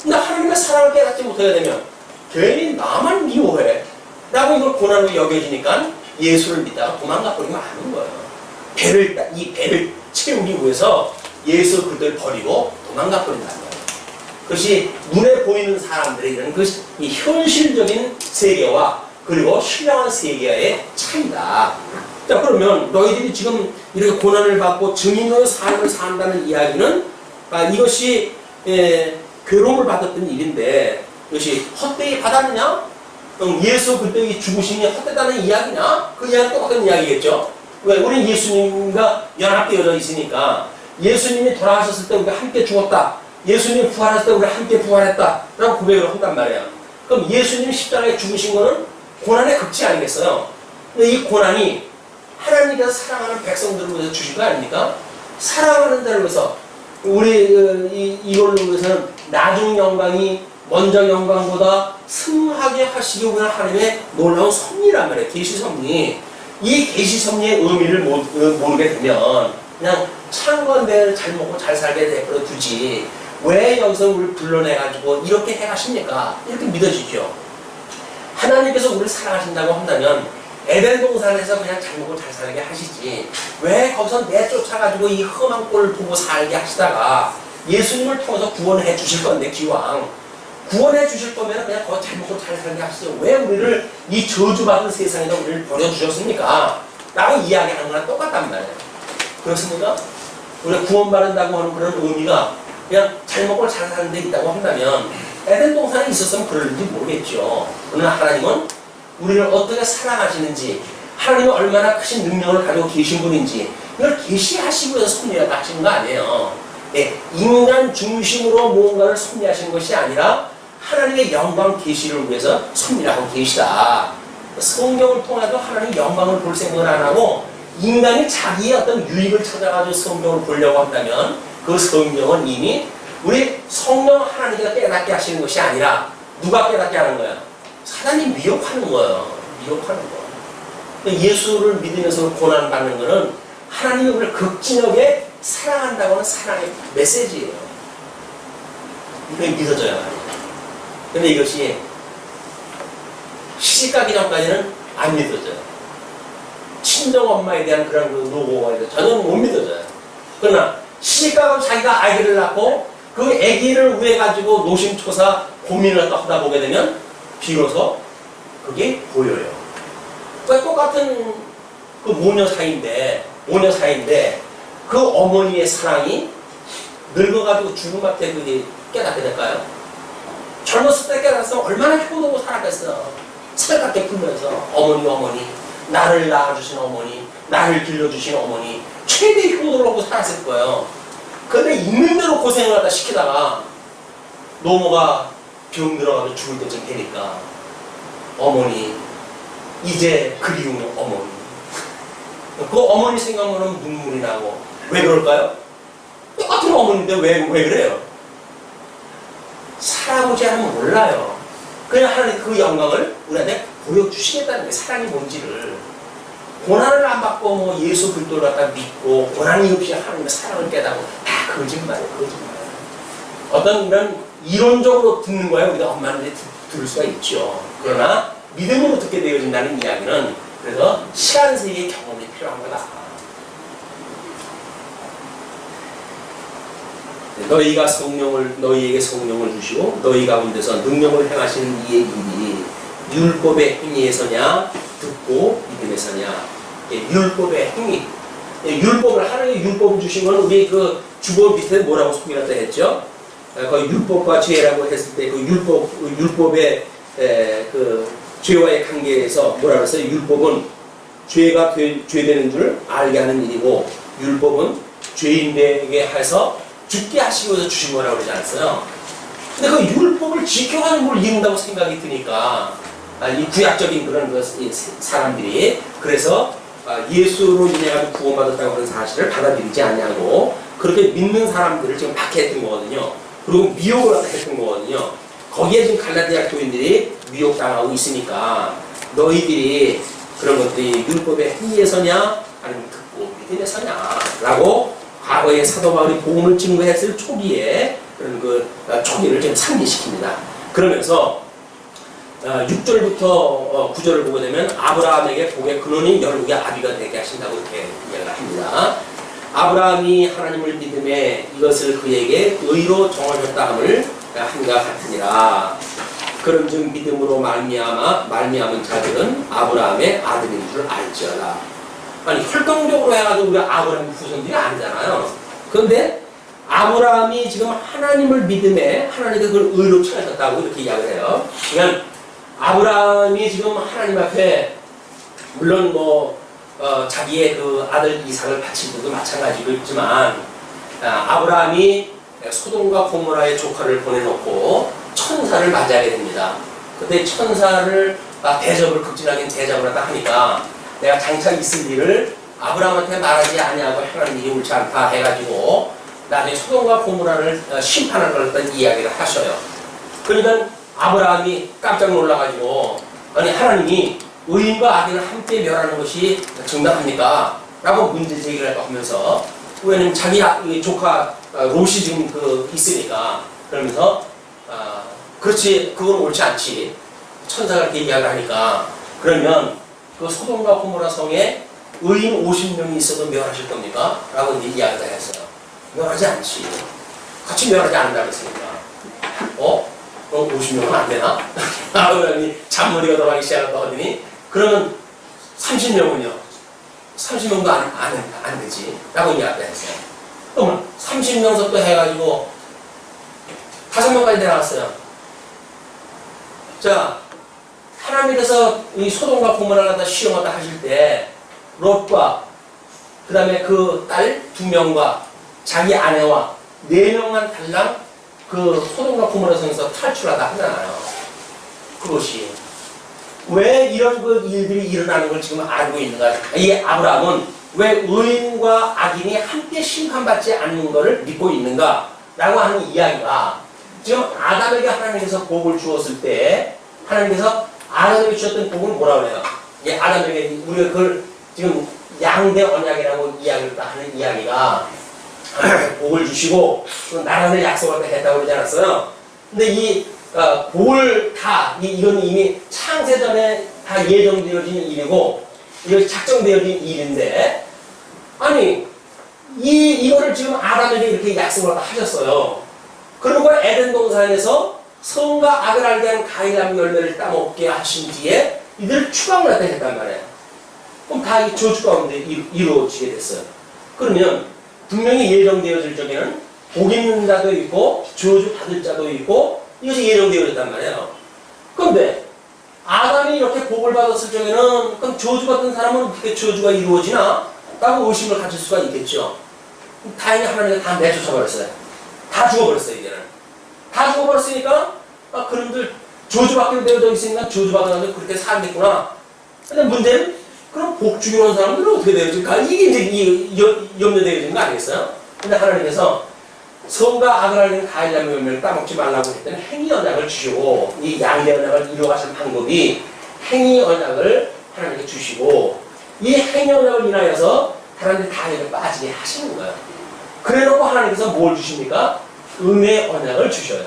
근데 하나님의 사랑을 깨닫지 못하게 되면 괜히 나만 미워해 라고 이걸 고난으로 여겨지니까 예수를 믿다가 도망가 버리면 아는 거예요. 이 배를 채우기 위해서 예수 그들을 버리고 도망가 버린다는 거예요. 그것이 눈에 보이는 사람들의 이런 이 현실적인 세계와 그리고 신령한 세계의 차이다. 자, 그러면 너희들이 지금 이렇게 고난을 받고 증인으로의 삶을 산다는 이야기는 이것이 괴로움을 받았던 일인데 이것이 헛되이 받았느냐? 예수 그때의 죽으심이 헛되다는 이야기냐? 그 이야기는 똑같은 이야기겠죠. 왜? 우리는 예수님과 연합되어져 있으니까 예수님이 돌아가셨을 때 우리가 함께 죽었다. 예수님이 부활했을 때 우리가 함께 부활했다. 라고 고백을 한단 말이에요. 그럼 예수님이 십자가에 죽으신 거는 고난의 극치 아니겠어요? 근데 이 고난이 하나님께서 사랑하는 백성들을 위해서 주신 거 아닙니까? 사랑하는 자를 위해서 우리 이걸로 위해서는 나중 영광이 먼저 영광보다 승하게 하시기 위한 하나님의 놀라운 섭리란 말이에요. 계시 섭리. 이 계시 섭리의 의미를 모르게 되면 그냥 창건대를 잘 먹고 잘 살게 내버려 두지 왜 여기서 우리를 불러내가지고 이렇게 해가십니까? 이렇게 믿어지죠. 하나님께서 우리를 사랑하신다고 한다면 에덴 동산에서 그냥 잘 먹고 잘 살게 하시지 왜 거기서 내쫓아가지고 이 험한 꼴을 보고 살게 하시다가 예수님을 통해서 구원해 주실 건데 기왕 구원해 주실 거면 그냥 더 잘 먹고 잘 살게 하시죠. 왜 우리를 이 저주받은 세상에다 우리를 버려주셨습니까? 라고 이야기하는 거랑 똑같단 말이에요. 그렇습니까? 우리가 구원받는다고 하는 그런 의미가 그냥 잘 먹고 잘 사는 데 있다고 한다면 에덴 동산에 있었으면 그럴지 모르겠죠. 그러나 하나님은 우리를 어떻게 사랑하시는지 하나님이 얼마나 크신 능력을 가지고 계신 분인지 이걸 계시하시기 위해서 섭리하다 하시는 거 아니에요. 네, 인간 중심으로 무언가를 섭리하시는 것이 아니라 하나님의 영광 계시를 위해서 섭리하고 계시다. 성경을 통해서 하나님의 영광을 볼 생각을 안 하고 인간이 자기의 어떤 유익을 찾아가지고 성경을 보려고 한다면 그 성경은 이미 우리 성령 하나님께서 깨닫게 하시는 것이 아니라 누가 깨닫게 하는 거야? 사단이 미혹하는 거예요. 미혹하는 거. 예수를 믿으면서 고난받는 것은 하나님이 우리를 극진하게 사랑한다고 하는 사랑의 메시지예요. 이게 믿어져야 합니다. 근데 이것이 시집가기 전까지는 안 믿어져요. 친정 엄마에 대한 그런 그 노고가 전혀 못 믿어져요. 그러나 시집가고 자기가 아기를 낳고 그 아기를 위해 가지고 노심초사 고민을 하다 보게 되면 비로소 그게 보여요. 그러니까 똑같은 그 모녀 사이인데 그 어머니의 사랑이 늙어가지고 죽음 앞에 그게 깨닫게 될까요? 젊었을 때 깨닫으면 얼마나 효도고 살았겠어. 살갑게 풀면서 어머니 나를 낳아주신 어머니 나를 길러주신 어머니 최대의 효도를 하고 살았을 거예요. 그런데 있는 대로 고생을 하다 시키다가 노모가 병 들어가서 죽을 때쯤 되니까 어머니 이제 그리운 어머니 그 어머니 생각하면 눈물이 나고 왜 그럴까요? 똑같은 어머니인데 왜 그래요? 살아보지 않으면 몰라요. 그냥 하나님 그 영광을 우리한테 보여주시겠다는 거예요. 사랑이 뭔지를. 고난을 안 받고 뭐 예수 그리스도를 갖다 믿고 고난이 없이 하나님의 사랑을 깨닫고 다 거짓말이에요. 어떤 이런 이론적으로 듣는 거야 우리가 엄마한테 들을 수가 있죠. 그러나 믿음으로 듣게 되어진다는 이야기는 그래서 시간세계의 경험이 필요한 거다. 너희가 너희에게 성령을 주시고 너희 가운데서 능력을 행하시는 이의 일이 율법의 행위에서냐 듣고 믿음에서냐. 율법의 행위. 율법을 하나님의 율법을 주신 건 우리 그 주보 밑에 뭐라고 소개했다 했죠? 그 율법과 죄라고 했을 때 그 율법의 그 죄와의 관계에서 뭐라 그랬어요? 율법은 죄가 죄되는 줄 알게 하는 일이고 율법은 죄인에게 해서 죽게 하시기 위해서 주신 거라고 그러지 않았어요? 근데 그 율법을 지켜가는 걸 이룬다고 생각이 드니까 이 구약적인 그런 사람들이 그래서 예수로 인해 구원받았다고 하는 사실을 받아들이지 않냐고 그렇게 믿는 사람들을 지금 박해했던 거거든요. 그리고 미혹을 했던 거거든요. 거기에 지금 갈라디아 교인들이 미혹당하고 있으니까 너희들이 그런 것들이 율법의 행위에서냐 아니면 듣고 믿음에서냐 라고 과거에 사도 바울이 복음을 증거했을 초기에 그런 그 초기를 좀 상기시킵니다. 그러면서 6절부터 9절을 보게 되면 아브라함에게 복의 근원이 열국의 아비가 되게 하신다고 이렇게 이야기를 합니다. 아브라함이 하나님을 믿음에 이것을 그에게 의로 정하셨다 함을 한가 같으니라. 그런즉 믿음으로 말미암은 자들은 아브라함의 아들인 줄 알지어다. 아니 혈통적으로 해가지고 우리가 아브라함 후손들이 아니잖아요. 그런데 아브라함이 지금 하나님을 믿음에 하나님께서 그걸 의로 청하셨다고 이렇게 이야기를 해요. 그러니까 아브라함이 지금 하나님 앞에 물론 자기의 그 아들 이삭을 바친 것도 마찬가지겠지만 아브라함이 소돔과 고모라의 조카를 보내놓고 천사를 맞이하게 됩니다. 그때 천사를 대접을 극진하게 대접을 하다 하니까 내가 장차 있을 일을 아브라함한테 말하지 아니하고 하나님 일이 옳지 않다 해가지고 나중에 소돔과 고모라를 심판할 거라는 이야기를 하셔요. 그러니까 아브라함이 깜짝 놀라가지고 아니 하나님이 의인과 악인을 함께 멸하는 것이 정당합니까? 라고 문제 제기를 하면서 왜냐면 자기 조카 롯이 지금 있으니까 그러면서 그렇지 그건 옳지 않지 천사가 그렇게 이야기를 하니까 그러면 그 소돔과 고모라 성에 의인 50명이 있어도 멸하실 겁니까? 라고 이제 이야기를 했어요. 멸하지 않지. 같이 멸하지 않는다고 했으니까. 그럼 50명은 안 되나? 아브라함이 잔머리가 돌아가기 시작한다 하더니, 그러면 30명은요? 30명도 안 되지. 라고 이야기했어요. 그러면 30명서 또 해가지고 5명까지 내려갔어요. 자, 하나님께서 이 소돔과 고모라를 갖다 시험하다 하실 때, 롯과 그 다음에 그 딸 2명과 자기 아내와 4명만 달랑 그 소돔과 고모라 성에서 탈출하다 하잖아요. 그것이 왜 이런 그 일들이 일어나는 걸 지금 알고 있는가? 이 아브라함은 왜 의인과 악인이 함께 심판받지 않는 것을 믿고 있는가? 라고 하는 이야기가 지금 아담에게 하나님께서 복을 주었을 때 하나님께서 아담에게 주셨던 복을 뭐라고 해요? 예, 아담에게 우리가 그걸 지금 양대 언약이라고 이야기를 하는 이야기가 복을 주시고 나라를 약속을 했다고 그러지 않았어요? 근데 이 복을 이건 이미 창세전에 다 예정되어진 일이고 이거 작정되어진 일인데 아니 이거를 지금 아담에게 이렇게 약속을 하셨어요. 그러고 에덴 동산에서 성과 악을 알게 한 가인나무 열매를 따먹게 하신 뒤에 이들을 추방을 했단 말이에요. 그럼 다 이 저주 가운데 이루어지게 됐어요. 그러면 분명히 예정되어질 적에는 복 있는 자도 있고 저주 받을 자도 있고 이것이 예정되어졌단 말이에요. 그런데 아담이 이렇게 복을 받았을 적에는 그럼 저주 받은 사람은 어떻게 저주가 이루어지나? 라고 의심을 가질 수가 있겠죠. 다행히 하나님이 다 내쫓아버렸어요. 다 죽어버렸어요. 이제는 다 죽어버렸으니까 그놈들 저주받기로 되어져 있으니까 저주받아가지고 그렇게 살겠구나. 근데 문제는 그럼 복 주기로 한 사람들은 어떻게 되어질까? 이게 이제 염려되어지는 거 아니겠어요? 근데 하나님께서 성과 악을 알리는 가인나무 열매를 따먹지 말라고 했더니 행위 언약을 주시고 이 양대 언약을 이루어가신 방법이 행위 언약을 하나님께 주시고 이 행위 언약을 인하여서 사람들이 다 여기 빠지게 하시는 거예요. 그래놓고 하나님께서 뭘 주십니까? 은혜 언약을 주셔요.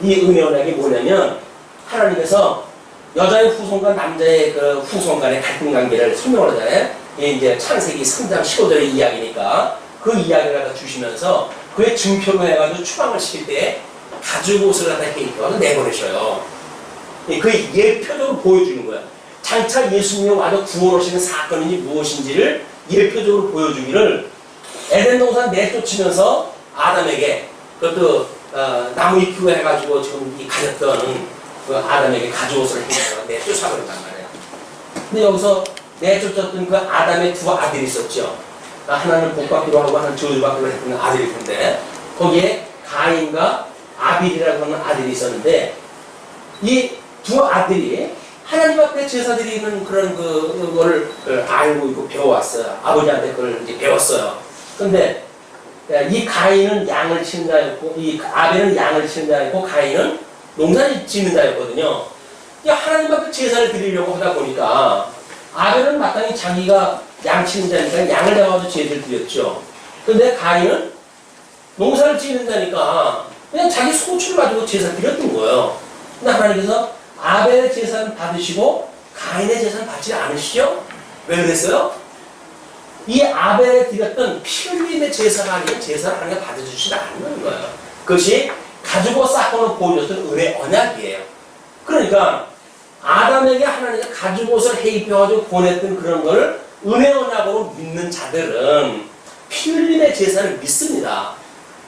이 은혜 언약이 뭐냐면 하나님께서 여자의 후손과 남자의 그 후손 간의 갈등 관계를 설명을 하잖아요. 이게 이제 창세기 3장 15절의 이야기니까 그 이야기를 갖다 주시면서 그의 증표로 해가지고 추방을 시킬 때 가죽 옷을 갖다 입혀서 내보내셔요. 그 예표적으로 보여주는 거야. 장차 예수님이 와서 구원하시는 사건이 무엇인지를 예표적으로 보여주기를 에덴 동산 내쫓으면서 아담에게 그것도 나무 잎으로 해가지고 지금 이 가졌던 그 아담에게 가죽옷을 해서 내쫓아버린단 말이에요. 근데 여기서 내쫓았던 그 아담의 2 아들이 있었죠. 하나는 복받기로 하고 하나는 저주받기로 했던 아들일 텐데 거기에 가인과 아빌이라고 하는 아들이 있었는데 이 2 아들이 하나님 앞에 제사 드리는 그런 그거를 알고 있고 배워왔어요. 아버지한테 그걸 이제 배웠어요. 근데 이 가인은 양을 치는 자였고 이 아벨은 양을 치는 자였고 가인은 농사를 짓는 자였거든요. 하나님 앞에 제사를 드리려고 하다 보니까 아벨은 마땅히 자기가 양 치는 자니까 양을 잡아서 제사를 드렸죠. 근데 가인은 농사를 짓는 자니까 그냥 자기 소출을 가지고 제사를 드렸던 거예요. 근데 하나님께서 아벨의 제사는 받으시고 가인의 제사는 받지 않으시죠? 왜 그랬어요? 이 아벨에 드렸던 피 흘림의 제사가 아니면 제사를 하나님께 받아주시지 않는 거예요. 그것이 가지고 사건을 보여줬던 은혜 언약이에요. 그러니까 아담에게 하나님이 가죽옷을 해입혀가지고 보냈던 그런 걸 은혜 언약으로 믿는 자들은 피 흘림의 제사를 믿습니다.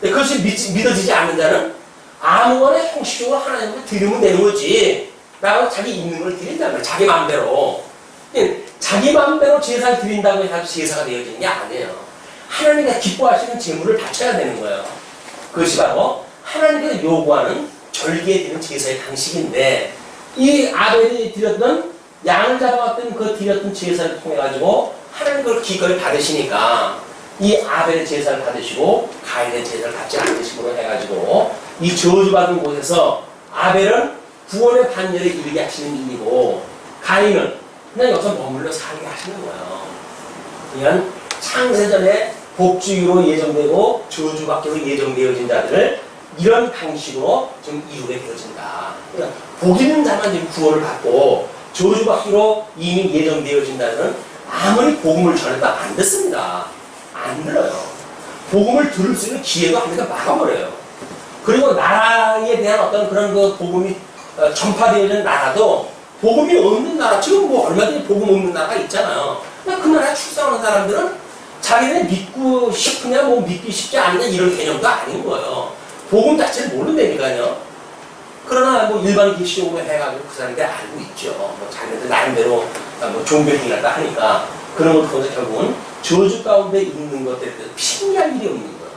그것이 믿어지지 않는 자는 아무거나 형식적으로 하나님께 드리면 되는 거지 라고 자기 있는 걸 드린다는 거예요. 자기 마음대로. 자기 마음대로 제사를 드린다고 해서 제사가 되어지는 게 아니에요. 하나님께서 기뻐하시는 제물을 바쳐야 되는 거예요. 그것이 바로 하나님께서 요구하는 절기에 드리는 제사의 방식인데 이 아벨이 드렸던 양을 잡아왔던 그 드렸던 제사를 통해 가지고 하나님 그걸 기꺼이 받으시니까 이 아벨의 제사를 받으시고 가인의 제사를 받지 않으심으로 해가지고 이 저주받은 곳에서 아벨은 구원의 반열에 이르게 하시는 일이고 가인은 그냥 여기서 머물러 살게 하시는 거예요. 그냥 창세전에 복주기로 예정되고 저주받기로 예정되어진 자들을 이런 방식으로 좀 이루게 되어진다. 그러니까 복 있는 자만 지금 구원을 받고 저주받기로 이미 예정되어진 자들은 아무리 복음을 전해도 안 듣습니다. 안 들어요. 복음을 들을 수 있는 기회가 하니까 막아버려요. 그리고 나라에 대한 어떤 그런 그 복음이 전파되어진 나라도 복음이 없는 나라, 지금 뭐 얼마든지 복음 없는 나라가 있잖아요. 그 나라에 출생하는 사람들은 자기네 믿고 싶으냐, 뭐 믿기 쉽지 않냐, 이런 개념도 아닌 거예요. 복음 자체를 모른다니까요. 그러나 뭐 일반 기시용으로 해가지고 그 사람들이 알고 있죠. 뭐 자기네들 나름대로 뭐 종교행위를 다 하니까 그런 걸 통해서 결국은 저주 가운데 있는 것들에 대해서 핑계할 일이 없는 거예요.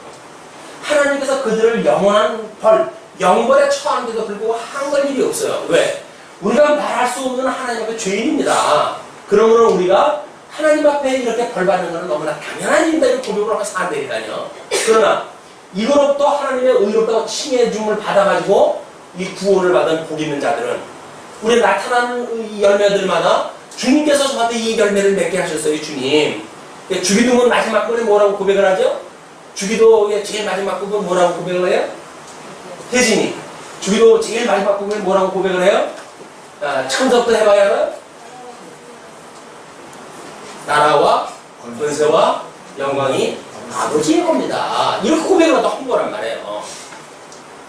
하나님께서 그들을 영원한 벌, 영벌에 처하는데도 불구하고 한걸 일이 없어요. 왜? 우리가 말할 수 없는 하나님 앞에 죄인입니다. 그러므로 우리가 하나님 앞에 이렇게 벌 받는 것은 너무나 당연한 일이다. 이렇게 고백을 하고 사는데니까요. 그러나 이거로부터 하나님의 의롭다고 칭해 줌을 받아가지고 이 구원을 받은 복 있는 자들은 우리 나타나는 이 열매들마다 주님께서 저한테 이 열매를 맺게 하셨어요. 주님. 주기도문 마지막 번에 뭐라고 고백을 하죠? 주기도의 제일 마지막 부분 뭐라고 고백을 해요? 혜진이. 주기도 제일 마지막 부분에 뭐라고 고백을 해요? 처음부터 해봐야 알아요? 나라와 권세와 영광이 아버지의 겁니다. 이렇게 고백을 한 거란 말이에요.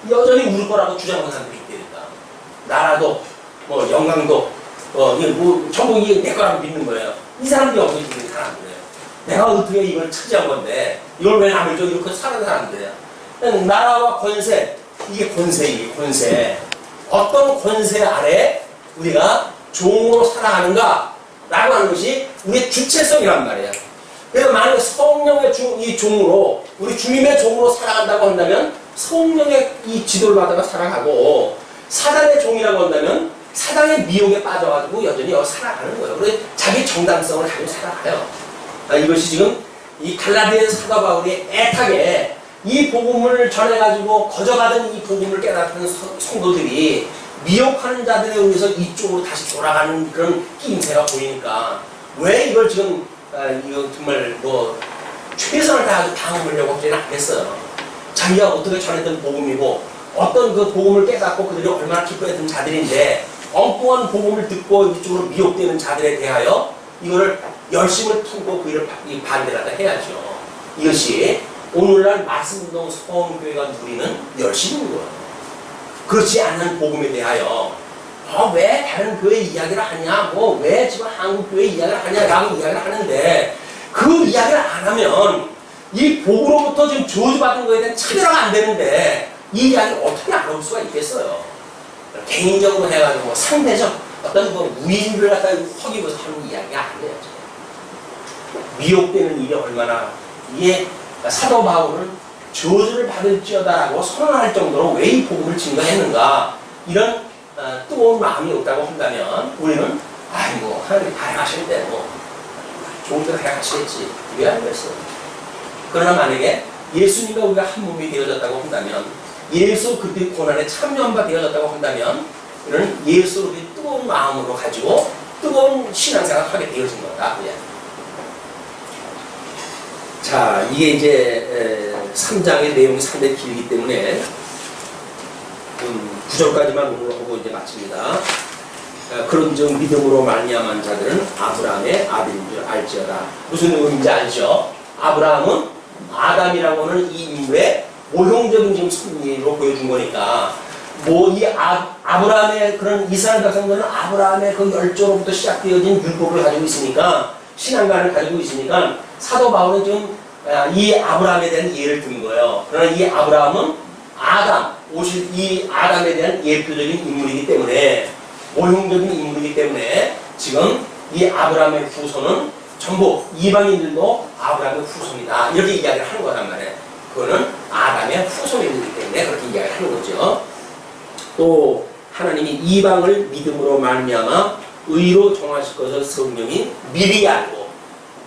여전히 우리 거라고 주장하는 사람들이 있다니까. 나라도, 뭐, 영광도, 이게 뭐, 전부 이게 내 거라고 믿는 거예요. 이 사람들이 어떻게 믿는 사람들이에요. 내가 어떻게 이걸 차지한 건데, 이걸 왜 남을 줘? 이렇게 사는 사람들이에요. 나라와 권세, 이게 권세. 어떤 권세 아래 우리가 종으로 살아가는가? 라고 하는 것이 우리의 주체성이란 말이에요. 그래서 만약에 성령의 이 종으로, 우리 주님의 종으로 살아간다고 한다면 성령의 이 지도를 받아가 살아가고, 사단의 종이라고 한다면 사단의 미혹에 빠져가지고 여전히 살아가는 거예요. 그래서 자기 정당성을 가지고 살아가요. 이것이 지금 이 갈라디아 사도 바울이 애타게 이 복음을 전해가지고 거저받은 이 복음을 깨닫는 성도들이 미혹하는 자들에 의해서 이쪽으로 다시 돌아가는 그런 끼임새가 보이니까 왜 이걸 지금 이거 정말 뭐 최선을 다해서 당하려고 하지는 않겠어요. 자기가 어떻게 전했던 복음이고 어떤 그 복음을 깨닫고 그들이 얼마나 기뻐했던 자들인데 엉뚱한 복음을 듣고 이쪽으로 미혹되는 자들에 대하여 이거를 열심을 품고 그 일을 반대를 하다 해야죠. 이것이 오늘날 말씀운동 서원교회가 누리는 열심인 거예요. 그렇지 않는 복음에 대하여 왜 다른 교회 이야기를 하냐, 뭐 왜 지금 한국 교회 이야기를 하냐라고 이야기를 하는데 그 이야기를 안 하면 이 복으로부터 지금 저주받은 거에 대한 차별화가 안 되는데 이 이야기를 어떻게 알아볼 수가 있겠어요. 개인적으로 해가지고 상대적 어떤 뭐 우위를 갖다 허기면서 하는 이야기가 아니에요. 미혹되는 일이 얼마나 이게 사도 바울은 저주를 받을지어다라고 선언할 정도로 왜 이 복음을 증거했는가 이런 뜨거운 마음이 없다고 한다면 우리는 아이고 하나님 다양하실 때고 좋은 대로 다양하시겠지 왜 안 그랬어. 그러나 만약에 예수님과 우리가 한 몸이 되어졌다고 한다면 예수 그리스도의 고난에 참여한 바 되어졌다고 한다면 이런 예수를 뜨거운 마음으로 가지고 뜨거운 신앙생활을 하게 되어진 거다. 자, 이게 이제 3장의 내용이 상당히 길기 때문에 9절까지만 오늘 하고 이제 마칩니다. 그런즉 믿음으로 말미암은 자들은 아브라함의 아들인 줄 알지어다. 무슨 의미인지 알죠? 아브라함은 아담이라고 하는 이 인물의 모형적인 지금 승리로 보여준 거니까 뭐 이 아브라함의 그런 이스라엘 백성들은 아브라함의 그 열조로부터 시작되어진 율법을 가지고 있으니까 신앙관을 가지고 있으니까 사도 바울은 지금 이 아브라함에 대한 예를 든 거예요. 그러나 이 아브라함은 오실 이 아담에 대한 예표적인 인물이기 때문에 모형적인 인물이기 때문에 지금 이 아브라함의 후손은 전부 이방인들도 아브라함의 후손이다 이렇게 이야기를 하는 거란 말이에요. 그거는 아담의 후손이기 때문에 그렇게 이야기를 하는 거죠. 또 하나님이 이방을 믿음으로 말미암아 의로 정하실 것을 성령이 미리 알고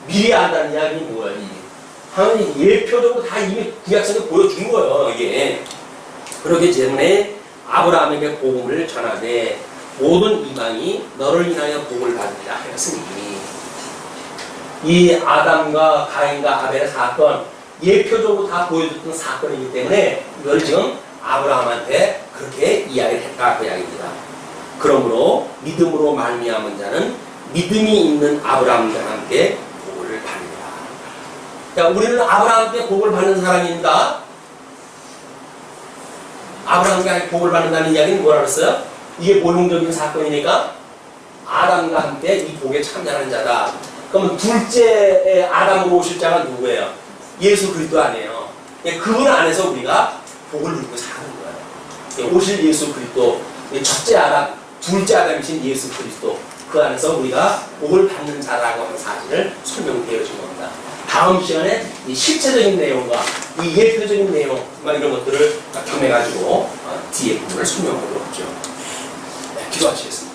미리 안다는 이야기는 뭐예요? 하나님 예표적으로 다 이미 구약성에 보여준 거예요. 이게 그렇기 때문에 아브라함에게 복음을 전하되 모든 이방이 너를 인하여 복을 받으리라 하였으니 이 아담과 가인과 아벨의 사건 예표적으로 다 보여줬던 사건이기 때문에 이걸 지금 아브라함한테 그렇게 이야기를 했다 그 이야기입니다. 그러므로 믿음으로 말미암은 자는 믿음이 있는 아브라함과 함께 복을 받으리라. 자, 우리는 아브라함께 복을 받는 사람입니다. 아브라함께 복을 받는다는 이야기는 뭐라 그랬어요? 이게 모형적인 사건이니까 아담과 함께 이 복에 참여하는 자다. 그러면 둘째 아담으로 오실 자가 누구예요? 예수 그리스도 아니에요. 그분 안에서 우리가 복을 누리고 사는 거예요. 오실 예수 그리스도, 첫째 아담, 둘째 아담이신 예수 그리스도, 그 안에서 우리가 복을 받는 자라고 하는 사실을 설명되어 준 겁니다. 다음 시간에 이 실체적인 내용과 이 예표적인 내용, 이런 것들을 겸해가지고 뒤에 부분을 설명하도록 하죠. 네, 기도하시겠습니다.